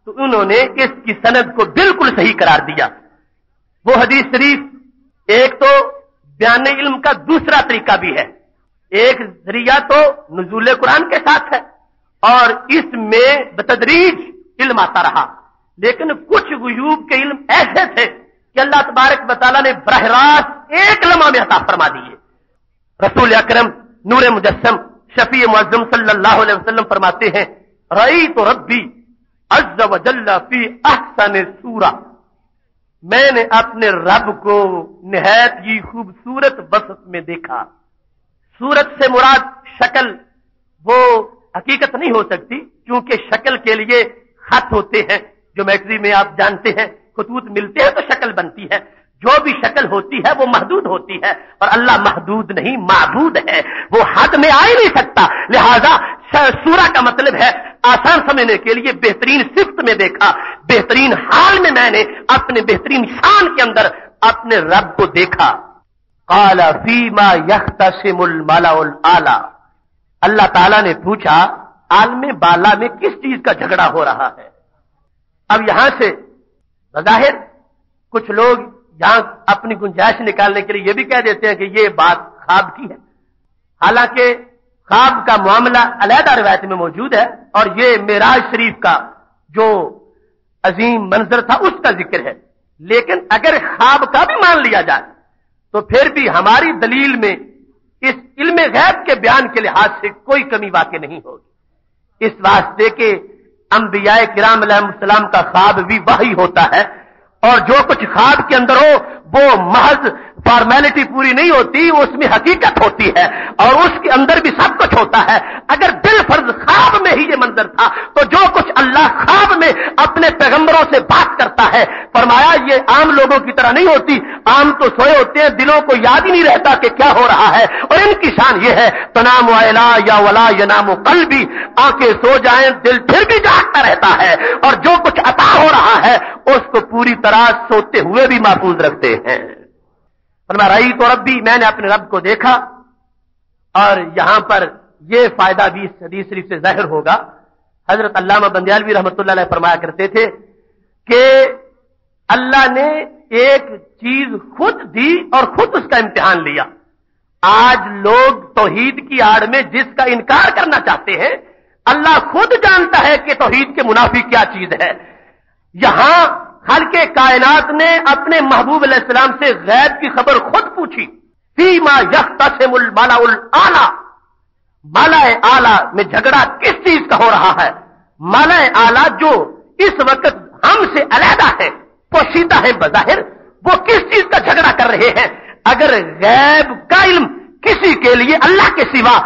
تو انہوں نے اس کی سند کو بالکل صحیح قرار دیا. وہ حدیث شریف ایک تو بیان علم کا دوسرا طریقہ بھی ہے. ایک ذریعہ تو نزول قرآن کے ساتھ ہے اور اس میں بتدریج علم آتا رہا، لیکن کچھ غیوب کے علم ایسے تھے کہ اللہ تبارک و تعالیٰ نے براہ راست ایک لمحہ میں عطا فرما دیے. رسول اکرم نور مجسم شفیع معظم صلی اللہ علیہ وسلم فرماتے ہیں رأیت ربی عز و جل فی احسن سورہ، میں نے اپنے رب کو نہایت ہی خوبصورت وصف میں دیکھا. صورت سے مراد شکل، وہ حقیقت نہیں ہو سکتی کیونکہ شکل کے لیے خط ہوتے ہیں، جیومیٹری میں آپ جانتے ہیں خطوط ملتے ہیں تو شکل بنتی ہے. جو بھی شکل ہوتی ہے وہ محدود ہوتی ہے اور اللہ محدود نہیں معبود ہے، وہ حد میں آ ہی نہیں سکتا. لہذا سورہ کا مطلب ہے آسان سمجھنے کے لیے بہترین صفت میں دیکھا، بہترین حال میں میں نے اپنے بہترین شان کے اندر اپنے رب کو دیکھا. قال فیما یختصم الملأ الاعلی، اللہ تعالیٰ نے پوچھا عالم بالا میں کس چیز کا جھگڑا ہو رہا ہے. اب یہاں سے بظاہر کچھ لوگ یہاں اپنی گنجائش نکالنے کے لیے یہ بھی کہہ دیتے ہیں کہ یہ بات خواب کی ہے، حالانکہ خواب کا معاملہ علیحدہ روایت میں موجود ہے اور یہ معراج شریف کا جو عظیم منظر تھا اس کا ذکر ہے. لیکن اگر خواب کا بھی مان لیا جائے تو پھر بھی ہماری دلیل میں اس علم غیب کے بیان کے لحاظ سے کوئی کمی واقع نہیں ہوگی، اس واسطے کہ انبیاء کرام علیہ السلام کا خواب بھی وحی ہوتا ہے، اور جو کچھ خواب کے اندر ہو وہ محض فارمیلٹی پوری نہیں ہوتی، اس میں حقیقت ہوتی ہے اور اس کے اندر بھی سب کچھ ہوتا ہے. اگر بالفرض خواب میں ہی یہ منظر تھا تو جو کچھ اللہ خواب میں اپنے پیغمبروں سے بات کرتا ہے، فرمایا یہ عام لوگوں کی طرح نہیں ہوتی. عام تو سوئے ہوتے ہیں، دلوں کو یاد ہی نہیں رہتا کہ کیا ہو رہا ہے، اور ان کی شان یہ ہے تنام ولا یا ولا ینام قلبی، آنکھیں سو جائیں دل پھر بھی جاگتا رہتا ہے، اور جو کچھ عطا ہو رہا ہے اس کو پوری طرح سوتے ہوئے بھی محفوظ رکھتے ہیں. رئی تو ربی، میں نے اپنے رب کو دیکھا. اور یہاں پر یہ فائدہ بھی اس حدیث شریف سے ظاہر ہوگا. حضرت علامہ بندیالوی رحمۃ اللہ علیہ فرمایا کرتے تھے کہ اللہ نے ایک چیز خود دی اور خود اس کا امتحان لیا. آج لوگ توحید کی آڑ میں جس کا انکار کرنا چاہتے ہیں، اللہ خود جانتا ہے کہ توحید کے منافی کیا چیز ہے. یہاں خالق کائنات نے اپنے محبوب علیہ السلام سے غیب کی خبر خود پوچھی. فیما یختصم الملأ الاعلی، ملأ اعلی میں جھگڑا کس چیز کا ہو رہا ہے؟ ملأ اعلی جو اس وقت ہم سے علیحدہ ہے، پوشیدہ ہے بظاہر، وہ کس چیز کا جھگڑا کر رہے ہیں؟ اگر غیب کا علم کسی کے لیے اللہ کے سوا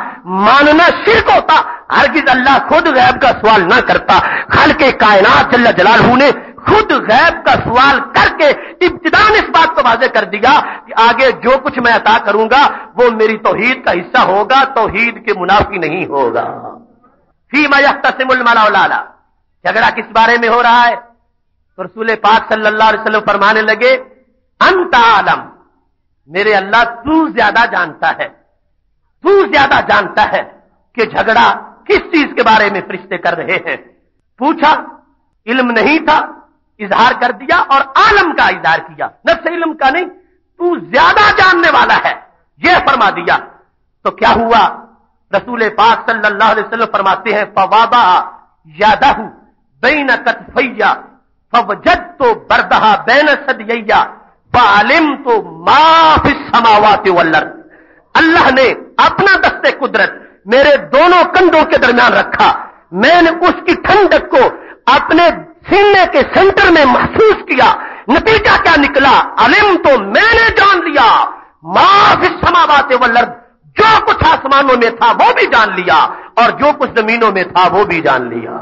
ماننا شرک ہوتا، ہرگز اللہ خود غیب کا سوال نہ کرتا. خالق کائنات جل جلالہ نے خود غیب کا سوال کر کے ابتداء اس بات کو واضح کر دیا کہ آگے جو کچھ میں عطا کروں گا وہ میری توحید کا حصہ ہوگا، توحید کے منافی نہیں ہوگا. فیما یختصم الملأ الاعلی، جھگڑا کس بارے میں ہو رہا ہے؟ تو رسول پاک صلی اللہ علیہ وسلم فرمانے لگے انت عالم، میرے اللہ تو زیادہ جانتا ہے، تو زیادہ جانتا ہے کہ جھگڑا کس چیز کے بارے میں فرشتے کر رہے ہیں. پوچھا، علم نہیں تھا، اظہار کر دیا اور عالم کا اظہار کیا، نفس علم کا نہیں، تو زیادہ جاننے والا ہے یہ فرما دیا. تو کیا ہوا؟ رسول پاک صلی اللہ علیہ وسلم فرماتے ہیں فوابا یادہ بین کتفیا فوجدت بردہا بین ثدییا فعلمت ما فی السماوات والارض. اللہ نے اپنا دست قدرت میرے دونوں کندھوں کے درمیان رکھا، میں نے اس کی ٹھنڈک کو اپنے سینے کے سینٹر میں محسوس کیا. نتیجہ کیا نکلا؟ علم تو میں نے جان لیا ما فی السماوات والارض، جو کچھ آسمانوں میں تھا وہ بھی جان لیا اور جو کچھ زمینوں میں تھا وہ بھی جان لیا.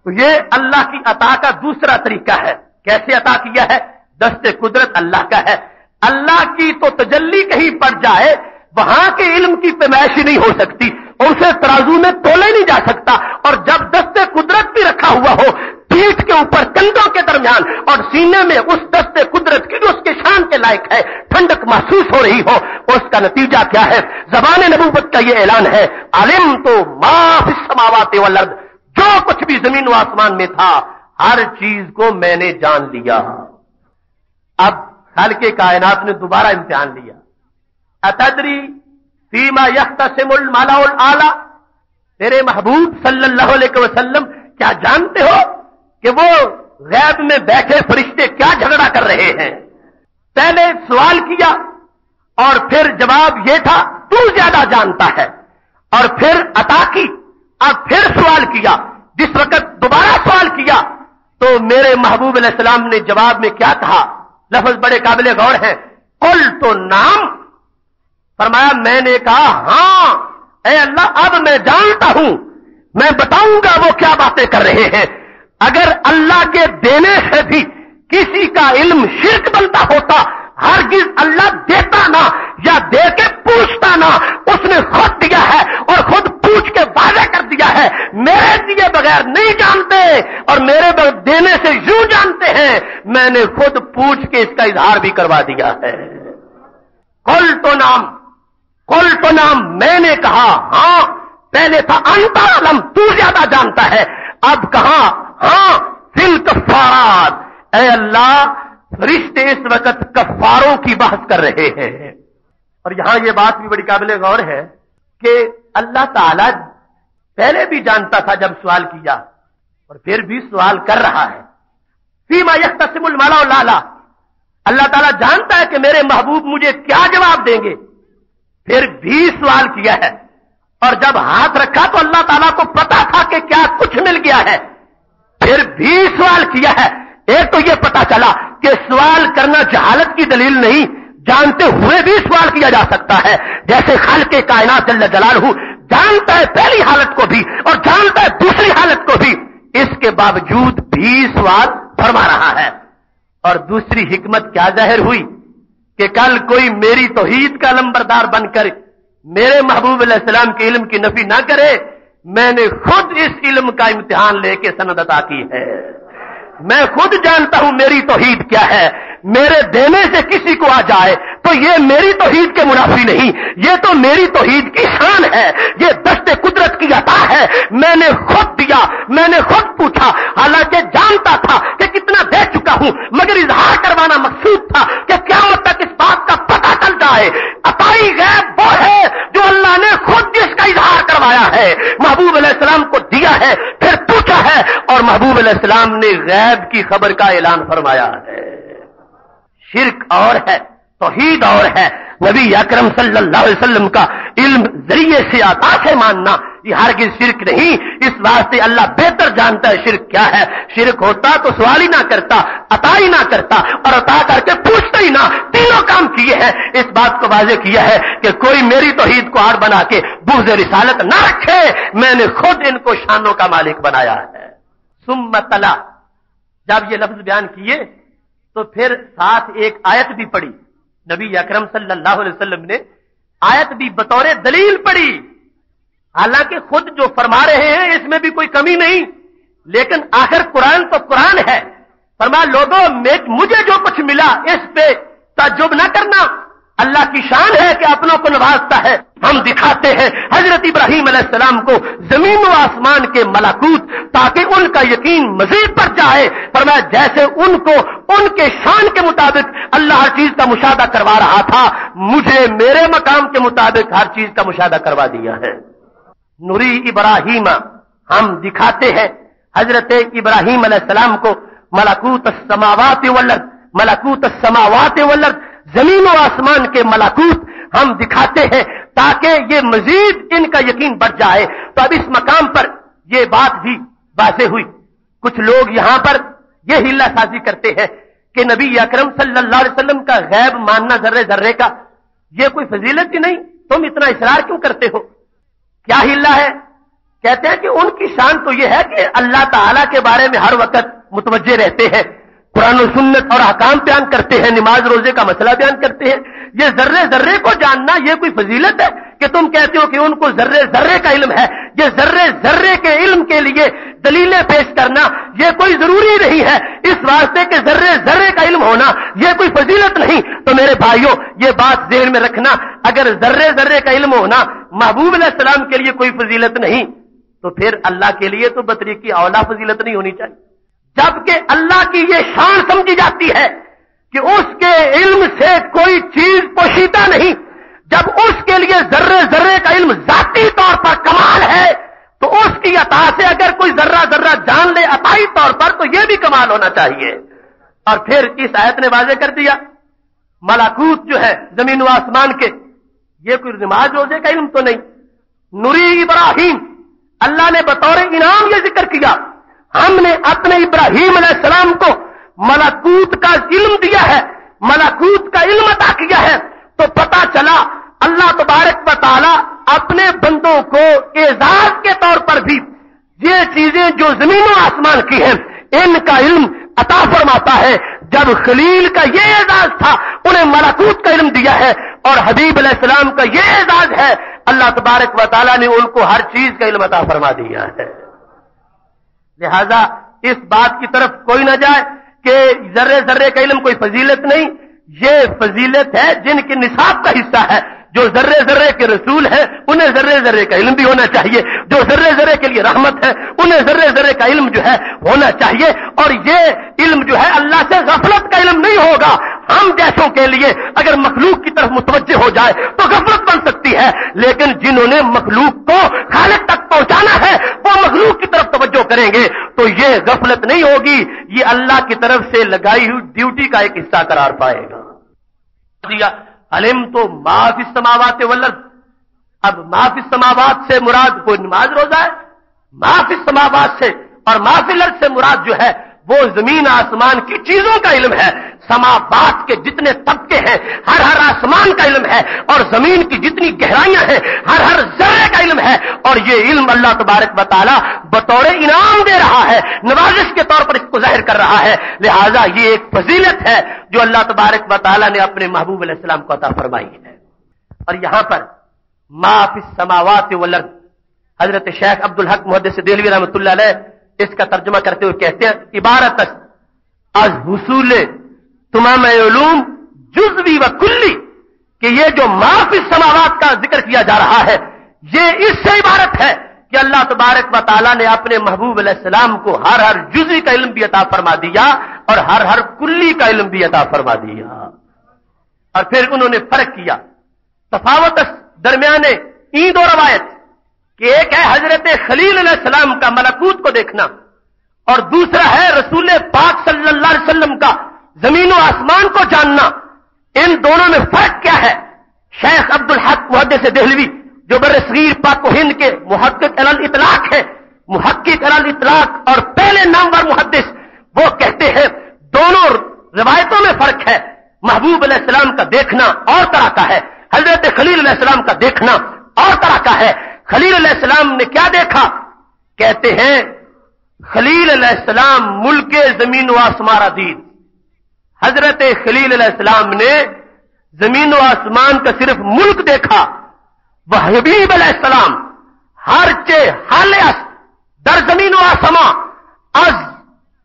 تو یہ اللہ کی عطا کا دوسرا طریقہ ہے. کیسے عطا کیا ہے؟ دست قدرت اللہ کا ہے. اللہ کی تو تجلی کہیں پڑ جائے وہاں کے علم کی پیمائش نہیں ہو سکتی اور اسے ترازو میں تولا نہیں جا سکتا. اور جب دست قدرت بھی رکھا ہوا ہو پیٹھ کے اوپر کندھوں کے درمیان اور سینے میں اس دست قدرت کی جو اس کے شان کے لائق ہے ٹھنڈک محسوس ہو رہی ہو، اس کا نتیجہ کیا ہے؟ زبان نبوت کا یہ اعلان ہے علم تو ما فی السماوات والارض، جو کچھ بھی زمین و آسمان میں تھا ہر چیز کو میں نے جان لیا. اب خالق کائنات نے دوبارہ امتحان لیا. اتدری فیما یختصم الملأ الاعلی، تیرے محبوب صلی اللہ علیہ وسلم کیا جانتے ہو کہ وہ غیب میں بیٹھے فرشتے کیا جھگڑا کر رہے ہیں؟ پہلے سوال کیا اور پھر جواب یہ تھا تو زیادہ جانتا ہے، اور پھر عطا کی. اب پھر سوال کیا، جس وقت دوبارہ سوال کیا تو میرے محبوب علیہ السلام نے جواب میں کیا کہا؟ لفظ بڑے قابل غور ہیں. قل تو نام، فرمایا میں نے کہا ہاں اے اللہ اب میں جانتا ہوں، میں بتاؤں گا وہ کیا باتیں کر رہے ہیں. اگر اللہ کے دینے سے بھی کسی کا علم شرک بنتا ہوتا ہرگز اللہ دیتا نہ یا دے کے پوچھتا نہ. اس نے خود دیا ہے اور خود پوچھ کے واضح کر دیا ہے میرے دیے بغیر نہیں جانتے اور میرے دینے سے یوں جانتے ہیں. میں نے خود پوچھ کے اس کا اظہار بھی کروا دیا ہے. قل تو نام میں نے کہا ہاں. پہلے تھا انت عالم، تو زیادہ جانتا ہے. اب کہاں ہاں فی الکفارات، اے اللہ فرشتے اس وقت کفاروں کی بحث کر رہے ہیں. اور یہاں یہ بات بھی بڑی قابل غور ہے کہ اللہ تعالی پہلے بھی جانتا تھا جب سوال کیا اور پھر بھی سوال کر رہا ہے. فیما یختصم الملا لالا، اللہ تعالیٰ جانتا ہے کہ میرے محبوب مجھے کیا جواب دیں گے، پھر بھی سوال کیا ہے. اور جب ہاتھ رکھا تو اللہ تعالیٰ کو پتا تھا کہ کیا کچھ مل گیا ہے، پھر بھی سوال کیا ہے. ایک تو یہ پتا چلا کہ سوال کرنا جہالت کی دلیل نہیں، جانتے ہوئے بھی سوال کیا جا سکتا ہے. جیسے خالق کائنات جل جلالہ جانتا ہے پہلی حالت کو بھی اور جانتا ہے دوسری حالت کو بھی، اس کے باوجود بھی سوال فرما رہا ہے. اور دوسری حکمت کیا ظاہر ہوئی کہ کل کوئی میری توحید کا لمبردار بن کر میرے محبوب علیہ السلام کے علم کی نفی نہ کرے. میں نے خود اس علم کا امتحان لے کے سند عطا کی ہے. میں خود جانتا ہوں میری توحید کیا ہے. میرے دینے سے کسی کو آ جائے تو یہ میری توحید کے منافی نہیں، یہ تو میری توحید کی شان ہے، یہ دست قدرت کی عطا ہے. میں نے خود دیا، میں نے خود پوچھا، حالانکہ جانتا تھا کہ کتنا دے چکا ہوں، مگر اظہار کروانا مقصود تھا کہ قیامت تک اس بات کا پتہ چل جائے. عطائی غیب وہ ہے جو اللہ نے خود جس کا اظہار کروایا ہے، محبوب علیہ السلام کو دیا ہے، پھر پوچھا ہے اور محبوب علیہ السلام نے غیب کی خبر کا اعلان فرمایا ہے. شرک اور ہے، توحید اور ہے. نبی اکرم صلی اللہ علیہ وسلم کا علم ذریعے سے عطا سے ماننا یہ ہرگز شرک نہیں. اس واسطے اللہ بہتر جانتا ہے شرک کیا ہے. شرک ہوتا تو سوال ہی نہ کرتا، عطا ہی نہ کرتا اور عطا کر کے پوچھتا ہی نہ. تینوں کام کیے ہیں. اس بات کو واضح کیا ہے کہ کوئی میری توحید کو آڑ بنا کے بغض رسالت نہ رکھے. میں نے خود ان کو شانوں کا مالک بنایا ہے. ثم تلا، جب یہ لفظ بیان کیے تو پھر ساتھ ایک آیت بھی پڑھی. نبی اکرم صلی اللہ علیہ وسلم نے آیت بھی بطور دلیل پڑھی. حالانکہ خود جو فرما رہے ہیں اس میں بھی کوئی کمی نہیں، لیکن آخر قرآن تو قرآن ہے. فرمایا لوگوں مجھے جو کچھ ملا اس پہ تعجب نہ کرنا. اللہ کی شان ہے کہ اپنوں کو نوازتا ہے. ہم دکھاتے ہیں حضرت ابراہیم علیہ السلام کو زمین و آسمان کے ملکوت تاکہ ان کا یقین مزید بڑھ جائے. فرمایا جیسے ان کو ان کے شان کے مطابق اللہ ہر چیز کا مشاہدہ کروا رہا تھا، مجھے میرے مقام کے مطابق ہر چیز کا مشاہدہ کروا دیا ہے. نوری ابراہیم، ہم دکھاتے ہیں حضرت ابراہیم علیہ السلام کو ملکوت السماوات والارض، ملکوت السماوات والارض، زمین و آسمان کے ملکوت ہم دکھاتے ہیں تاکہ یہ مزید ان کا یقین بڑھ جائے. تو اب اس مقام پر یہ بات بھی واضح ہوئی. کچھ لوگ یہاں پر یہ ہیلا سازی کرتے ہیں کہ نبی اکرم صلی اللہ علیہ وسلم کا غیب ماننا ذرے ذرے کا یہ کوئی فضیلت ہی نہیں، تم اتنا اصرار کیوں کرتے ہو؟ کیا ہیلا ہے؟ کہتے ہیں کہ ان کی شان تو یہ ہے کہ اللہ تعالی کے بارے میں ہر وقت متوجہ رہتے ہیں، قرآن و سنت اور احکام بیان کرتے ہیں، نماز روزے کا مسئلہ بیان کرتے ہیں. یہ ذرے ذرے کو جاننا یہ کوئی فضیلت ہے کہ تم کہتے ہو کہ ان کو ذرے ذرے کا علم ہے؟ یہ ذرے ذرے کے علم کے لیے دلیلیں پیش کرنا یہ کوئی ضروری نہیں ہے، اس واسطے کہ ذرے ذرے کا علم ہونا یہ کوئی فضیلت نہیں. تو میرے بھائیوں یہ بات ذہن میں رکھنا، اگر ذرے ذرے کا علم ہونا محبوب علیہ السلام کے لیے کوئی فضیلت نہیں تو پھر اللہ کے لیے تو بطریقی اولا فضیلت نہیں ہونی چاہیے. جبکہ اللہ کی یہ شان سمجھی جاتی ہے کہ اس کے علم سے کوئی چیز پوشیدہ نہیں. جب اس کے لیے ذرے ذرے کا علم ذاتی طور پر کمال ہے تو اس کی عطا سے اگر کوئی ذرہ ذرہ جان لے عطائی طور پر تو یہ بھی کمال ہونا چاہیے. اور پھر اس آیت نے واضح کر دیا ملکوت جو ہے زمین و آسمان کے، یہ کوئی نماز روزے کا علم تو نہیں. نوری ابراہیم، اللہ نے بطور انعام یہ ذکر کیا ہم نے اپنے ابراہیم علیہ السلام کو ملکوت کا علم دیا ہے، ملکوت کا علم عطا کیا ہے. تو پتا چلا اللہ تبارک و تعالی اپنے بندوں کو اعزاز کے طور پر بھی یہ چیزیں جو زمین و آسمان کی ہیں ان کا علم عطا فرماتا ہے. جب خلیل کا یہ اعزاز تھا انہیں ملکوت کا علم دیا ہے، اور حبیب علیہ السلام کا یہ اعزاز ہے اللہ تبارک و تعالی نے ان کو ہر چیز کا علم عطا فرما دیا ہے. لہذا اس بات کی طرف کوئی نہ جائے کہ ذرے ذرے کا علم کوئی فضیلت نہیں. یہ فضیلت ہے جن کے نصاب کا حصہ ہے، جو ذرے ذرے کے رسول ہیں انہیں ذرے ذرے کا علم بھی ہونا چاہیے، جو ذرے ذرے کے لیے رحمت ہے انہیں ذرے ذرے کا علم جو ہے ہونا چاہیے، اور یہ علم جو ہے اللہ سے غفلت کا علم نہیں ہوگا۔ ہم جیسوں کے لیے اگر مخلوق کی طرف متوجہ ہو جائے تو غفلت بن سکتی ہے، لیکن جنہوں نے مخلوق کو خالق تک پہنچانا ہے وہ مخلوق کی طرف توجہ کریں گے تو یہ غفلت نہیں ہوگی، یہ اللہ کی طرف سے لگائی ہوئی ڈیوٹی کا ایک حصہ قرار پائے گا۔ علم تو ما فی السماوات والارض، اب ما فی السماوات سے مراد کوئی نماز روزہ ہے، ما فی السماوات سے اور ما فی الارض سے مراد جو ہے وہ زمین آسمان کی چیزوں کا علم ہے۔ سماوات کے جتنے طبقے ہیں ہر ہر آسمان کا علم ہے، اور زمین کی جتنی گہرائیاں ہیں ہر ہر ذرے کا علم ہے، اور یہ علم اللہ تبارک و تعالی بطور انعام دے رہا ہے، نوازش کے طور پر اس کو ظاہر کر رہا ہے۔ لہذا یہ ایک فضیلت ہے جو اللہ تبارک و تعالی نے اپنے محبوب علیہ السلام کو عطا فرمائی ہے۔ اور یہاں پر ما فی السماوات والارض، حضرت شیخ عبدالحق محدث دہلوی رحمۃ اللہ علیہ اس کا ترجمہ کرتے ہوئے کہتے ہیں عبارت از حصول تمام علوم جزوی و کلی، کہ یہ جو ما فی السماوات کا ذکر کیا جا رہا ہے یہ اس سے عبارت ہے کہ اللہ تبارک و تعالیٰ نے اپنے محبوب علیہ السلام کو ہر ہر جزوی کا علم بھی عطا فرما دیا اور ہر ہر کلی کا علم بھی عطا فرما دیا۔ اور پھر انہوں نے فرق کیا تفاوت درمیان این دو روایت کہ ایک ہے حضرت خلیل علیہ السلام کا ملکوت کو دیکھنا، اور دوسرا ہے رسول پاک صلی اللہ علیہ وسلم کا زمین و آسمان کو جاننا۔ ان دونوں میں فرق کیا ہے؟ شیخ عبدالحق محدث دہلوی جو برصغیر پاک و ہند کے محقق علی الاطلاق ہے، محقق علی الاطلاق اور پہلے نامور محدث، وہ کہتے ہیں دونوں روایتوں میں فرق ہے۔ محبوب علیہ السلام کا دیکھنا اور طرح کا ہے، حضرت خلیل علیہ السلام کا دیکھنا اور طرح کا ہے۔ خلیل علیہ السلام نے کیا دیکھا؟ کہتے ہیں خلیل علیہ السلام ملک زمین و آسمان را دید۔ حضرت خلیل علیہ السلام نے زمین و آسمان کا صرف ملک دیکھا۔ وہ حبیب علیہ السلام ہر چے حالیس در زمین و آسمان از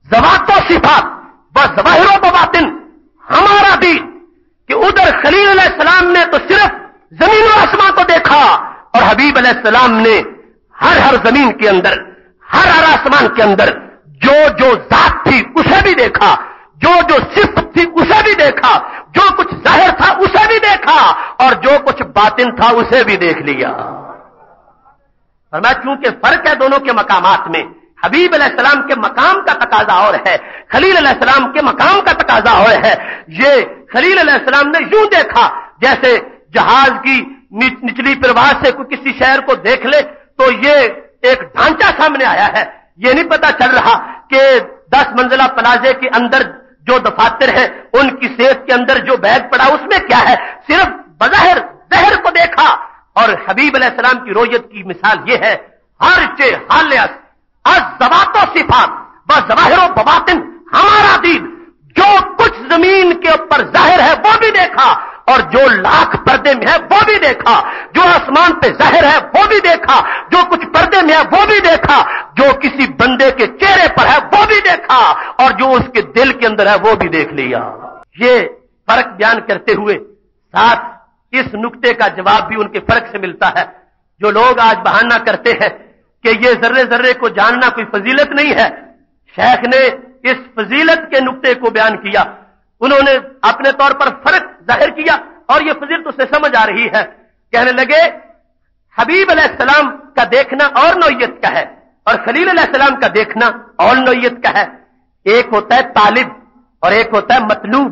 ذوات و صفات و ظواہر و بواطن ہمارا دید، کہ ادھر خلیل علیہ السلام نے تو صرف زمین و آسمان کو دیکھا، اور حبیب علیہ السلام نے ہر ہر زمین کے اندر ہر ہر آسمان کے اندر جو جو ذات تھی اسے بھی دیکھا، جو جو صفت تھی اسے بھی دیکھا، جو کچھ ظاہر تھا اسے بھی دیکھا، اور جو کچھ باطن تھا اسے بھی دیکھ لیا۔ فرمایا چونکہ فرق ہے دونوں کے مقامات میں، حبیب علیہ السلام کے مقام کا تقاضا اور ہے، خلیل علیہ السلام کے مقام کا تقاضا اور ہے۔ یہ خلیل علیہ السلام نے یوں دیکھا جیسے جہاز کی نچلی پرواز سے کوئی کسی شہر کو دیکھ لے تو یہ ایک ڈھانچہ سامنے آیا ہے، یہ نہیں پتا چل رہا کہ 10 منزلہ پلازے کے اندر جو دفاتر ہیں ان کی صحت کے اندر جو بیگ پڑا اس میں کیا ہے، صرف بظاہر ظہر کو دیکھا۔ اور حبیب علیہ السلام کی رویت کی مثال یہ ہے ہر چے حالیس از ذوات و صفات و ظواہر و بواطن ہمارا دید، جو کچھ زمین کے اوپر ظاہر ہے وہ بھی دیکھا، اور جو لاکھ پردے میں ہے وہ بھی دیکھا، جو آسمان پہ ظاہر ہے وہ بھی دیکھا، جو کچھ پردے میں ہے وہ بھی دیکھا، جو کسی بندے کے چہرے پر ہے وہ بھی دیکھا، اور جو اس کے دل کے اندر ہے وہ بھی دیکھ لیا۔ یہ فرق بیان کرتے ہوئے ساتھ اس نقطے کا جواب بھی ان کے فرق سے ملتا ہے۔ جو لوگ آج بہانہ کرتے ہیں کہ یہ ذرے ذرے کو جاننا کوئی فضیلت نہیں ہے، شیخ نے اس فضیلت کے نقطے کو بیان کیا، انہوں نے اپنے طور پر فرق ظاہر کیا اور یہ فضیلت اسے سمجھ آ رہی ہے۔ کہنے لگے حبیب علیہ السلام کا دیکھنا اور نوعیت کا ہے اور خلیل علیہ السلام کا دیکھنا اور نوعیت کا ہے۔ ایک ہوتا ہے طالب اور ایک ہوتا ہے مطلوب،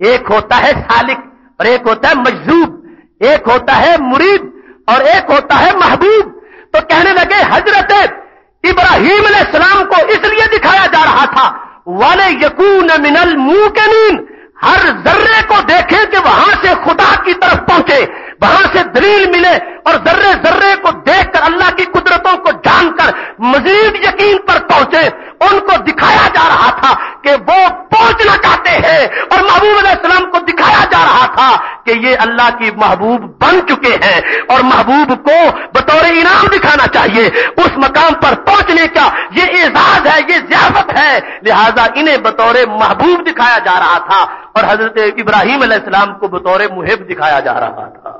ایک ہوتا ہے سالک اور ایک ہوتا ہے مجذوب، ایک ہوتا ہے مرید اور ایک ہوتا ہے محبوب۔ تو کہنے لگے حضرت ابراہیم علیہ السلام کو اس لیے دکھایا جا رہا تھا وَلَيَكُونَ مِنَ الْمُوقِنِينَ، ہر ذرے کو دیکھیں کہ وہاں سے خدا کی طرف پہنچے، وہاں سے دلیل ملے، اور ذرے ذرے کو دیکھ کر اللہ کی قدرتوں کو جان کر مزید یقین پر پہنچے۔ ان کو دکھایا جا رہا تھا کہ وہ پہنچنا چاہتے ہیں، اور محبوب علیہ السلام کو دکھایا جا رہا تھا کہ یہ اللہ کی محبوب بن چکے ہیں، اور محبوب کو بطور انعام دکھانا چاہیے۔ اس مقام پر پہنچنے کا یہ اعزاز ہے، یہ ضیافت ہے، لہذا انہیں بطور محبوب دکھایا جا رہا تھا اور حضرت ابراہیم علیہ السلام کو بطور محب دکھایا جا رہا تھا۔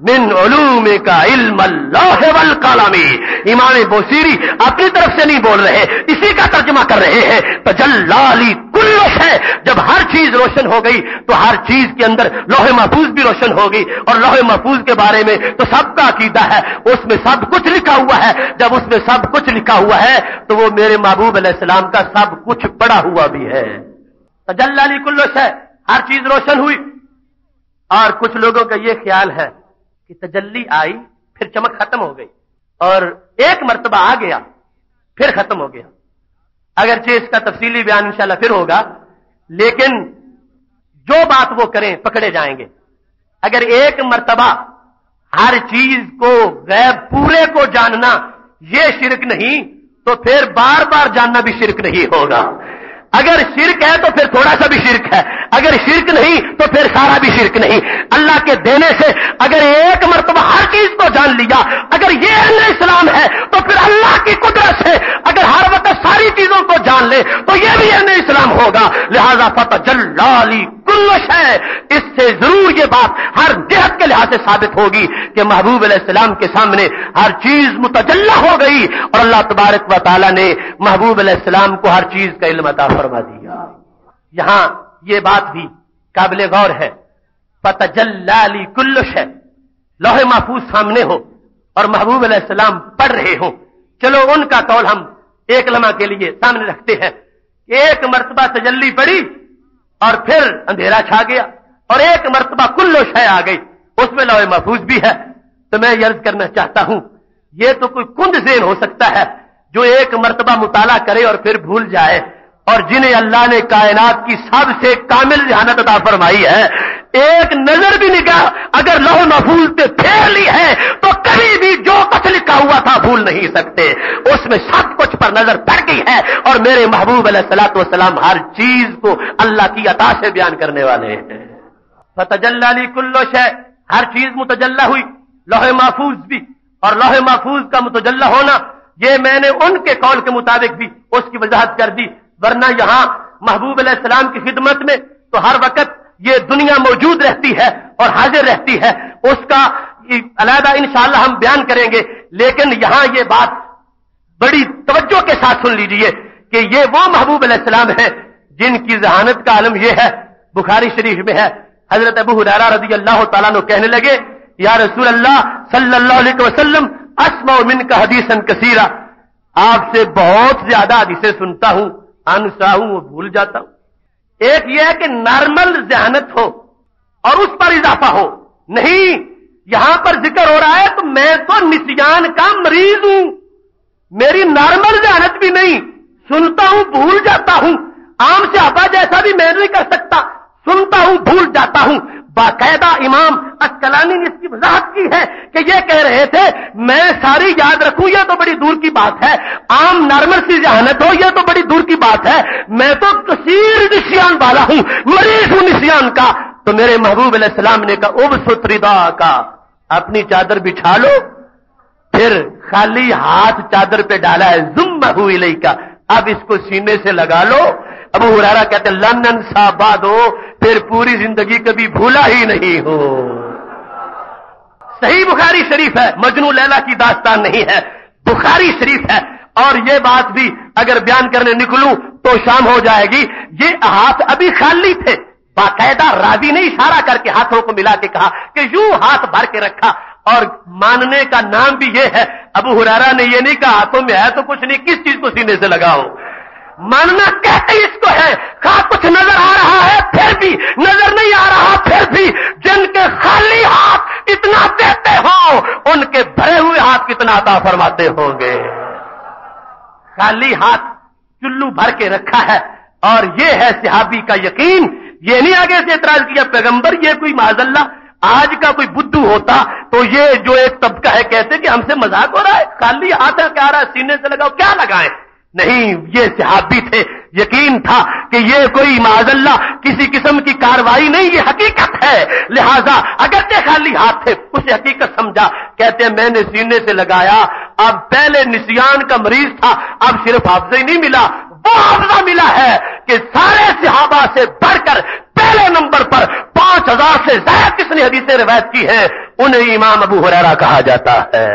من علوم کا علم اللوح والقلم. امام بوصیری اپنی طرف سے نہیں بول رہے، اسی کا ترجمہ کر رہے ہیں. تجلی لی کل شیء، جب ہر چیز روشن ہو گئی تو ہر چیز کے اندر لوح محفوظ بھی روشن ہو گئی. اور لوح محفوظ کے بارے میں تو سب کا عقیدہ ہے، اس میں سب کچھ لکھا ہوا ہے. جب اس میں سب کچھ لکھا ہوا ہے تو وہ میرے محبوب علیہ السلام کا سب کچھ پڑا ہوا بھی ہے. تجلی لی کل شیء، ہر چیز روشن ہوئی. اور کچھ لوگوں کا یہ خیال ہے کہ تجلی آئی پھر چمک ختم ہو گئی اور ایک مرتبہ آ گیا پھر ختم ہو گیا. اگرچہ اس کا تفصیلی بیان انشاءاللہ پھر ہوگا، لیکن جو بات وہ کریں پکڑے جائیں گے. اگر ایک مرتبہ ہر چیز کو غیب پورے کو جاننا یہ شرک نہیں تو پھر بار بار جاننا بھی شرک نہیں ہوگا. اگر شرک ہے تو پھر تھوڑا سا بھی شرک ہے، اگر شرک نہیں تو پھر سارا بھی شرک نہیں. اللہ کے دینے سے اگر ایک مرتبہ ہر چیز کو جان لیا، اگر یہ اہل اسلام ہے تو پھر اللہ کی قدرت سے اگر ہر وقت ساری چیزوں کو جان لے تو یہ بھی اہل اسلام ہوگا. لہذا فتجلی لی کل شیء، اس سے ضرور یہ بات ہر جہت کے لحاظ سے ثابت ہوگی کہ محبوب علیہ السلام کے سامنے ہر چیز متجلی ہو گئی اور اللہ تبارک و تعالی نے محبوب علیہ السلام کو ہر چیز کا علم عطا فرما دیا. یہاں یہ بات بھی قابل غور ہے. فتجلی لی کل شیء، لوح محفوظ سامنے ہو اور محبوب علیہ السلام پڑھ رہے ہوں. چلو ان کا قول ہم ایک لمحہ کے لیے سامنے رکھتے ہیں. ایک مرتبہ تجلی پڑی اور پھر اندھیرا چھا گیا اور ایک مرتبہ کل شیء آ گئی، اس میں لوح محفوظ بھی ہے. تو میں یہ عرض کرنا چاہتا ہوں یہ تو کوئی کند ذہن ہو سکتا ہے جو ایک مرتبہ مطالعہ کرے اور پھر بھول جائے، اور جنہیں اللہ نے کائنات کی سب سے کامل ذہانت عطا فرمائی ہے ایک نظر بھی نگاہ اگر لوح محفوظ پہ پھیر لی ہے تو کبھی بھی جو کچھ لکھا ہوا تھا بھول نہیں سکتے. اس میں سب کچھ پر نظر پڑ گئی ہے اور میرے محبوب علیہ الصلوۃ والسلام ہر چیز کو اللہ کی عطا سے بیان کرنے والے ہیں. فتجلی لی کل شیء، ہر چیز متجلی ہوئی، لوح محفوظ بھی. اور لوح محفوظ کا متجلی ہونا یہ میں نے ان کے قول کے مطابق بھی اس کی وضاحت کر دی. ورنہ یہاں محبوب علیہ السلام کی خدمت میں تو ہر وقت یہ دنیا موجود رہتی ہے اور حاضر رہتی ہے، اس کا علیحدہ انشاءاللہ ہم بیان کریں گے. لیکن یہاں یہ بات بڑی توجہ کے ساتھ سن لیجئے کہ یہ وہ محبوب علیہ السلام ہے جن کی ذہانت کا عالم یہ ہے. بخاری شریف میں ہے، حضرت ابو ہریرہ رضی اللہ تعالیٰ عنہ کہنے لگے یا رسول اللہ صلی اللہ علیہ وسلم اسمع منک حدیثا کثیرا، آپ سے بہت زیادہ حدیثیں سنتا ہوں، انسا ہوں، وہ بھول جاتا ہوں. ایک یہ ہے کہ نارمل ذہانت ہو اور اس پر اضافہ ہو. نہیں، یہاں پر ذکر ہو رہا ہے تو میں تو نسیان کا مریض ہوں، میری نارمل ذہانت بھی نہیں، سنتا ہوں بھول جاتا ہوں. عام صحابہ جیسا بھی میں نہیں کر سکتا، سنتا ہوں بھول جاتا ہوں. باقاعدہ امام اسقلانی نے اس کی وضاحت کی ہے کہ یہ کہہ رہے تھے میں ساری یاد رکھوں یہ تو بڑی دور کی بات ہے، عام نارمل سی ذہانت ہو یہ تو بڑی دور کی بات ہے، میں تو کثیر نسیان والا ہوں، مریض ہوں نسیان کا. تو میرے محبوب علیہ السلام نے کہا ابسط ردا کا، اپنی چادر بچھا لو. پھر خالی ہاتھ چادر پہ ڈالا ہے، ضمہ الیک، اب اس کو سینے سے لگا لو. ابو ہریرہ کہتے ہیں لنن سا بعد ہو، پھر پوری زندگی کبھی بھولا ہی نہیں ہو. صحیح بخاری شریف ہے، مجنون لیلا کی داستان نہیں ہے، بخاری شریف ہے. اور یہ بات بھی اگر بیان کرنے نکلوں تو شام ہو جائے گی. یہ ہاتھ ابھی خالی تھے، باقاعدہ راوی نے اشارہ کر کے ہاتھوں کو ملا کے کہا کہ یوں ہاتھ بھر کے رکھا. اور ماننے کا نام بھی یہ ہے، ابو ہریرہ نے یہ نہیں کہا ہاتھوں میں ہے تو کچھ نہیں، کس چیز کو سینے سے لگاؤ. ماننا کہتے اس کو ہے، کہا کچھ نظر آ رہا ہے پھر بھی، نظر نہیں آ رہا پھر بھی. جن کے خالی ہاتھ اتنا دیتے ہوں ان کے بھرے ہوئے ہاتھ کتنا عطا فرماتے ہوں گے. خالی ہاتھ چلو بھر کے رکھا ہے. اور یہ ہے صحابی کا یقین. یہ نہیں آگے سے اعتراض کیا پیغمبر یہ کوئی معاذ اللہ آج کا کوئی بدھو ہوتا تو یہ جو ایک طبقہ ہے کہتے کہ ہم سے مذاق ہو رہا ہے، خالی ہاتھ ہے کیا رہا ہے سینے سے لگاؤ، کیا لگائیں. نہیں، یہ صحابی تھے، یقین تھا کہ یہ کوئی معاذ اللہ کسی قسم کی کاروائی نہیں، یہ حقیقت ہے. لہذا اگرچہ خالی ہاتھ تھے اسے حقیقت سمجھا. کہتے ہیں میں نے سینے سے لگایا. اب پہلے نسیان کا مریض تھا، اب صرف حافظہ ہی نہیں ملا، وہ حافظہ ملا ہے کہ سارے صحابہ سے بڑھ کر پہلے نمبر پر 5000 سے زائد کس نے حدیثیں روایت کی ہیں انہیں امام ابو ہریرہ کہا جاتا ہے۔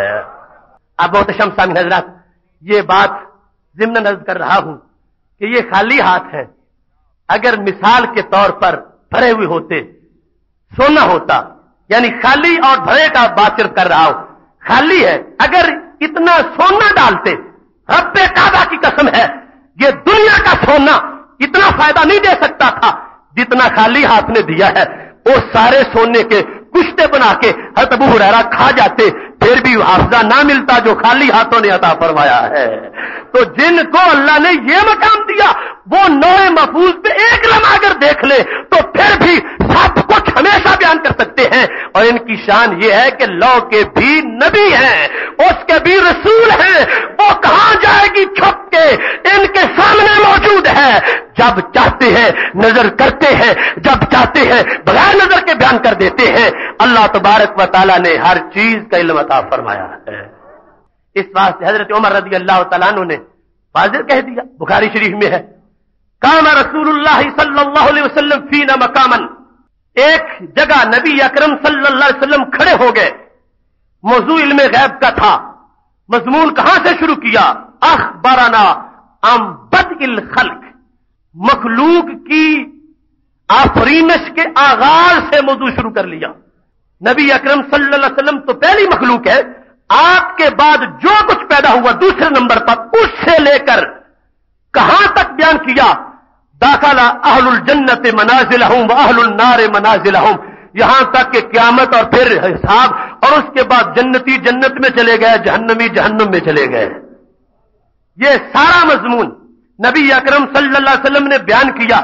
اب محتشم سامعین حضرات، یہ بات ضمن عرض کر رہا ہوں کہ یہ خالی ہاتھ ہیں، اگر مثال کے طور پر بھرے ہوئے ہوتے، سونا ہوتا، یعنی خالی اور بھرے کا بات صرف کر رہا ہوں، خالی ہے، اگر اتنا سونا ڈالتے، رب کعبہ کی قسم ہے یہ دنیا کا سونا اتنا فائدہ نہیں دے سکتا تھا جتنا خالی ہاتھ نے دیا ہے۔ وہ سارے سونے کے کشتے بنا کے حضرت ابو ہریرہ کھا جاتے، پھر بھی حافظہ نہ ملتا جو خالی ہاتھوں نے عطا فرمایا ہے۔ تو جن کو اللہ نے یہ مقام دیا وہ نوع محفوظ پہ ایک لمحہ اگر دیکھ لے تو پھر بھی سب کچھ ہمیشہ بیان کر سکتے ہیں، اور ان کی شان یہ ہے کہ لو کے بھی نبی ہیں، اس کے بھی رسول ہیں، وہ کہاں جائے گی چھپ کے، ان کے سامنے موجود ہے، جب چاہتے ہیں نظر کرتے ہیں، جب چاہتے ہیں بغیر نظر کے بیان کر دیتے ہیں۔ اللہ تبارک و تعالیٰ نے ہر چیز کا علم عطا فرمایا ہے۔ اس واسطے حضرت عمر رضی اللہ تعالیٰ عنہ نے واضح کہہ دیا، بخاری شریف میں ہے، کان رسول اللہ صلی اللہ علیہ وسلم فینا مقامن، ایک جگہ نبی اکرم صلی اللہ علیہ وسلم کھڑے ہو گئے، موضوع علم غیب کا تھا، مضمون کہاں سے شروع کیا؟ اخبرنا عن بدء الخلق، مخلوق کی آفرینش کے آغاز سے موضوع شروع کر لیا۔ نبی اکرم صلی اللہ علیہ وسلم تو پہلی مخلوق ہے، آپ کے بعد جو کچھ پیدا ہوا دوسرے نمبر پر، اس سے لے کر کہاں تک بیان کیا؟ داخل اہل الجنت منازلہم واہل النار منازلہم، یہاں تک کہ قیامت اور پھر حساب، اور اس کے بعد جنتی جنت میں چلے گئے، جہنمی جہنم میں چلے گئے۔ یہ سارا مضمون نبی اکرم صلی اللہ علیہ وسلم نے بیان کیا،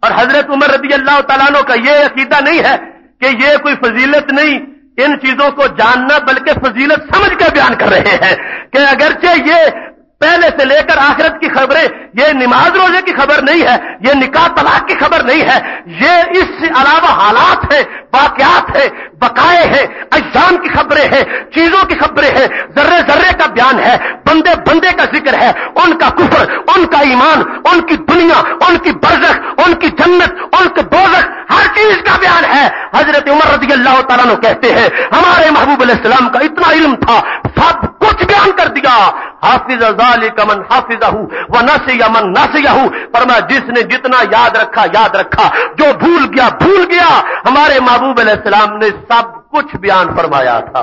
اور حضرت عمر رضی اللہ تعالیٰ عنہ کا یہ عقیدہ نہیں ہے کہ یہ کوئی فضیلت نہیں ان چیزوں کو جاننا، بلکہ فضیلت سمجھ کے بیان کر رہے ہیں کہ اگرچہ یہ پہلے سے لے کر آخرت کی خبریں، یہ نماز روزے کی خبر نہیں ہے، یہ نکاح طلاق کی خبر نہیں ہے، یہ اس سے علاوہ حالات ہیں، واقعات ہیں، بقائے ہیں، اجسام کی خبریں ہیں، چیزوں کی خبریں ہیں، ذرے ذرے کا بیان ہے، بندے بندے کا ذکر ہے، ان کا کفر، ان کا ایمان، ان کی دنیا، ان کی برزخ، ان کی جنت، ان کے دوزخ، ہر چیز کا بیان ہے۔ حضرت عمر رضی اللہ تعالیٰ عنہ کہتے ہیں ہمارے محبوب علیہ السلام کا اتنا علم تھا، سب کچھ بیان کر دیا۔ حافظ ذالک من حافظہ ونسی من نسیہ، فرمایا جس نے جتنا یاد رکھا یاد رکھا، جو بھول گیا بھول گیا۔ ہمارے محبوب علیہ السلام نے سب کچھ بیان فرمایا تھا۔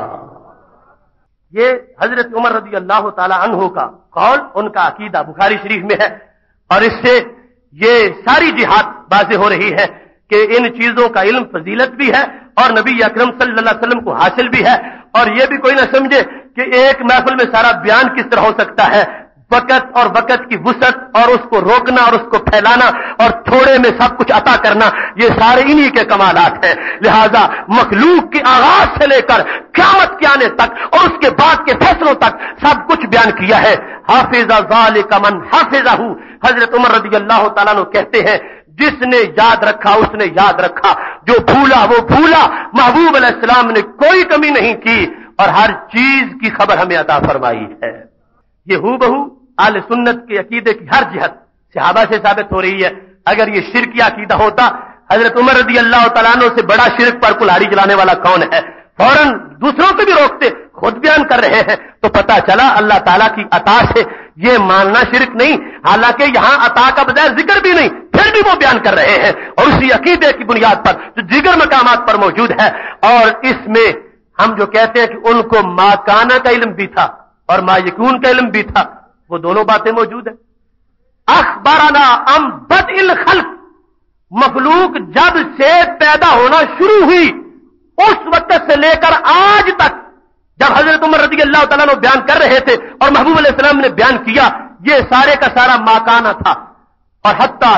یہ حضرت عمر رضی اللہ تعالی عنہ کا قول، ان کا عقیدہ بخاری شریف میں ہے، اور اس سے یہ ساری جہاد واضح ہو رہی ہے کہ ان چیزوں کا علم فضیلت بھی ہے اور نبی اکرم صلی اللہ علیہ وسلم کو حاصل بھی ہے۔ اور یہ بھی کوئی نہ سمجھے کہ ایک محفل میں سارا بیان کس طرح ہو سکتا ہے، وقت اور وقت کی وسعت اور اس کو روکنا اور اس کو پھیلانا اور تھوڑے میں سب کچھ عطا کرنا، یہ سارے انہی کے کمالات ہیں۔ لہذا مخلوق کے آغاز سے لے کر قیامت کے آنے تک اور اس کے بعد کے فیصلوں تک سب کچھ بیان کیا ہے۔ حافظ ذالک من حافظہ، حضرت عمر رضی اللہ تعالیٰ عنہ کہتے ہیں جس نے یاد رکھا اس نے یاد رکھا، جو بھولا وہ بھولا۔ محبوب علیہ السلام نے کوئی کمی نہیں کی اور ہر چیز کی خبر ہمیں عطا فرمائی ہے۔ یہ ہو بہو اہل سنت کے عقیدے کی ہر جہت صحابہ سے ثابت ہو رہی ہے۔ اگر یہ شرکی عقیدہ ہوتا، حضرت عمر رضی اللہ تعالیٰ عنہ سے بڑا شرک پر کلہاڑی جلانے والا کون ہے؟ فوراً دوسروں کو بھی روکتے، خود بیان کر رہے ہیں تو پتا چلا اللہ تعالیٰ کی عطا سے یہ ماننا شرک نہیں، حالانکہ یہاں عطا کا بجائے ذکر بھی نہیں، پھر بھی وہ بیان کر رہے ہیں، اور اسی عقیدے کی بنیاد پر جو دیگر مقامات پر موجود ہے۔ اور اس میں ہم جو کہتے ہیں کہ ان کو ما کانا کا علم بھی تھا اور ما یکون کا علم بھی تھا، وہ دونوں باتیں موجود ہیں۔ اخبرنا عن بدء الخلق، مخلوق جب سے پیدا ہونا شروع ہوئی اس وقت سے لے کر آج تک، جب حضرت عمر رضی اللہ تعالیٰ عنہ بیان کر رہے تھے اور محبوب علیہ السلام نے بیان کیا، یہ سارے کا سارا ماکانہ تھا۔ اور حتی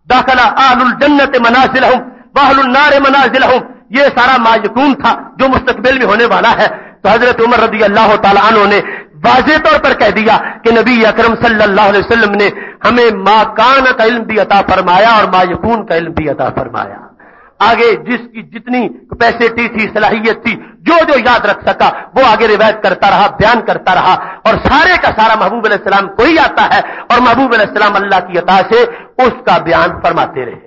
داخل اہل الجنت منازلہم واہل النار منازلہم، یہ سارا ما یکون تھا جو مستقبل میں ہونے والا ہے۔ تو حضرت عمر رضی اللہ تعالیٰ عنہ نے واضح طور پر کہہ دیا کہ نبی اکرم صلی اللہ علیہ وسلم نے ہمیں ما کان کا علم بھی عطا فرمایا اور ما یکون کا علم بھی عطا فرمایا۔ آگے جس کی جتنی کیپیسٹی تھی، صلاحیت تھی، جو جو یاد رکھ سکا وہ آگے روایت کرتا رہا، بیان کرتا رہا، اور سارے کا سارا محبوب علیہ السلام کو ہی آتا ہے، اور محبوب علیہ السلام اللہ کی عطا سے اس کا بیان فرماتے رہے۔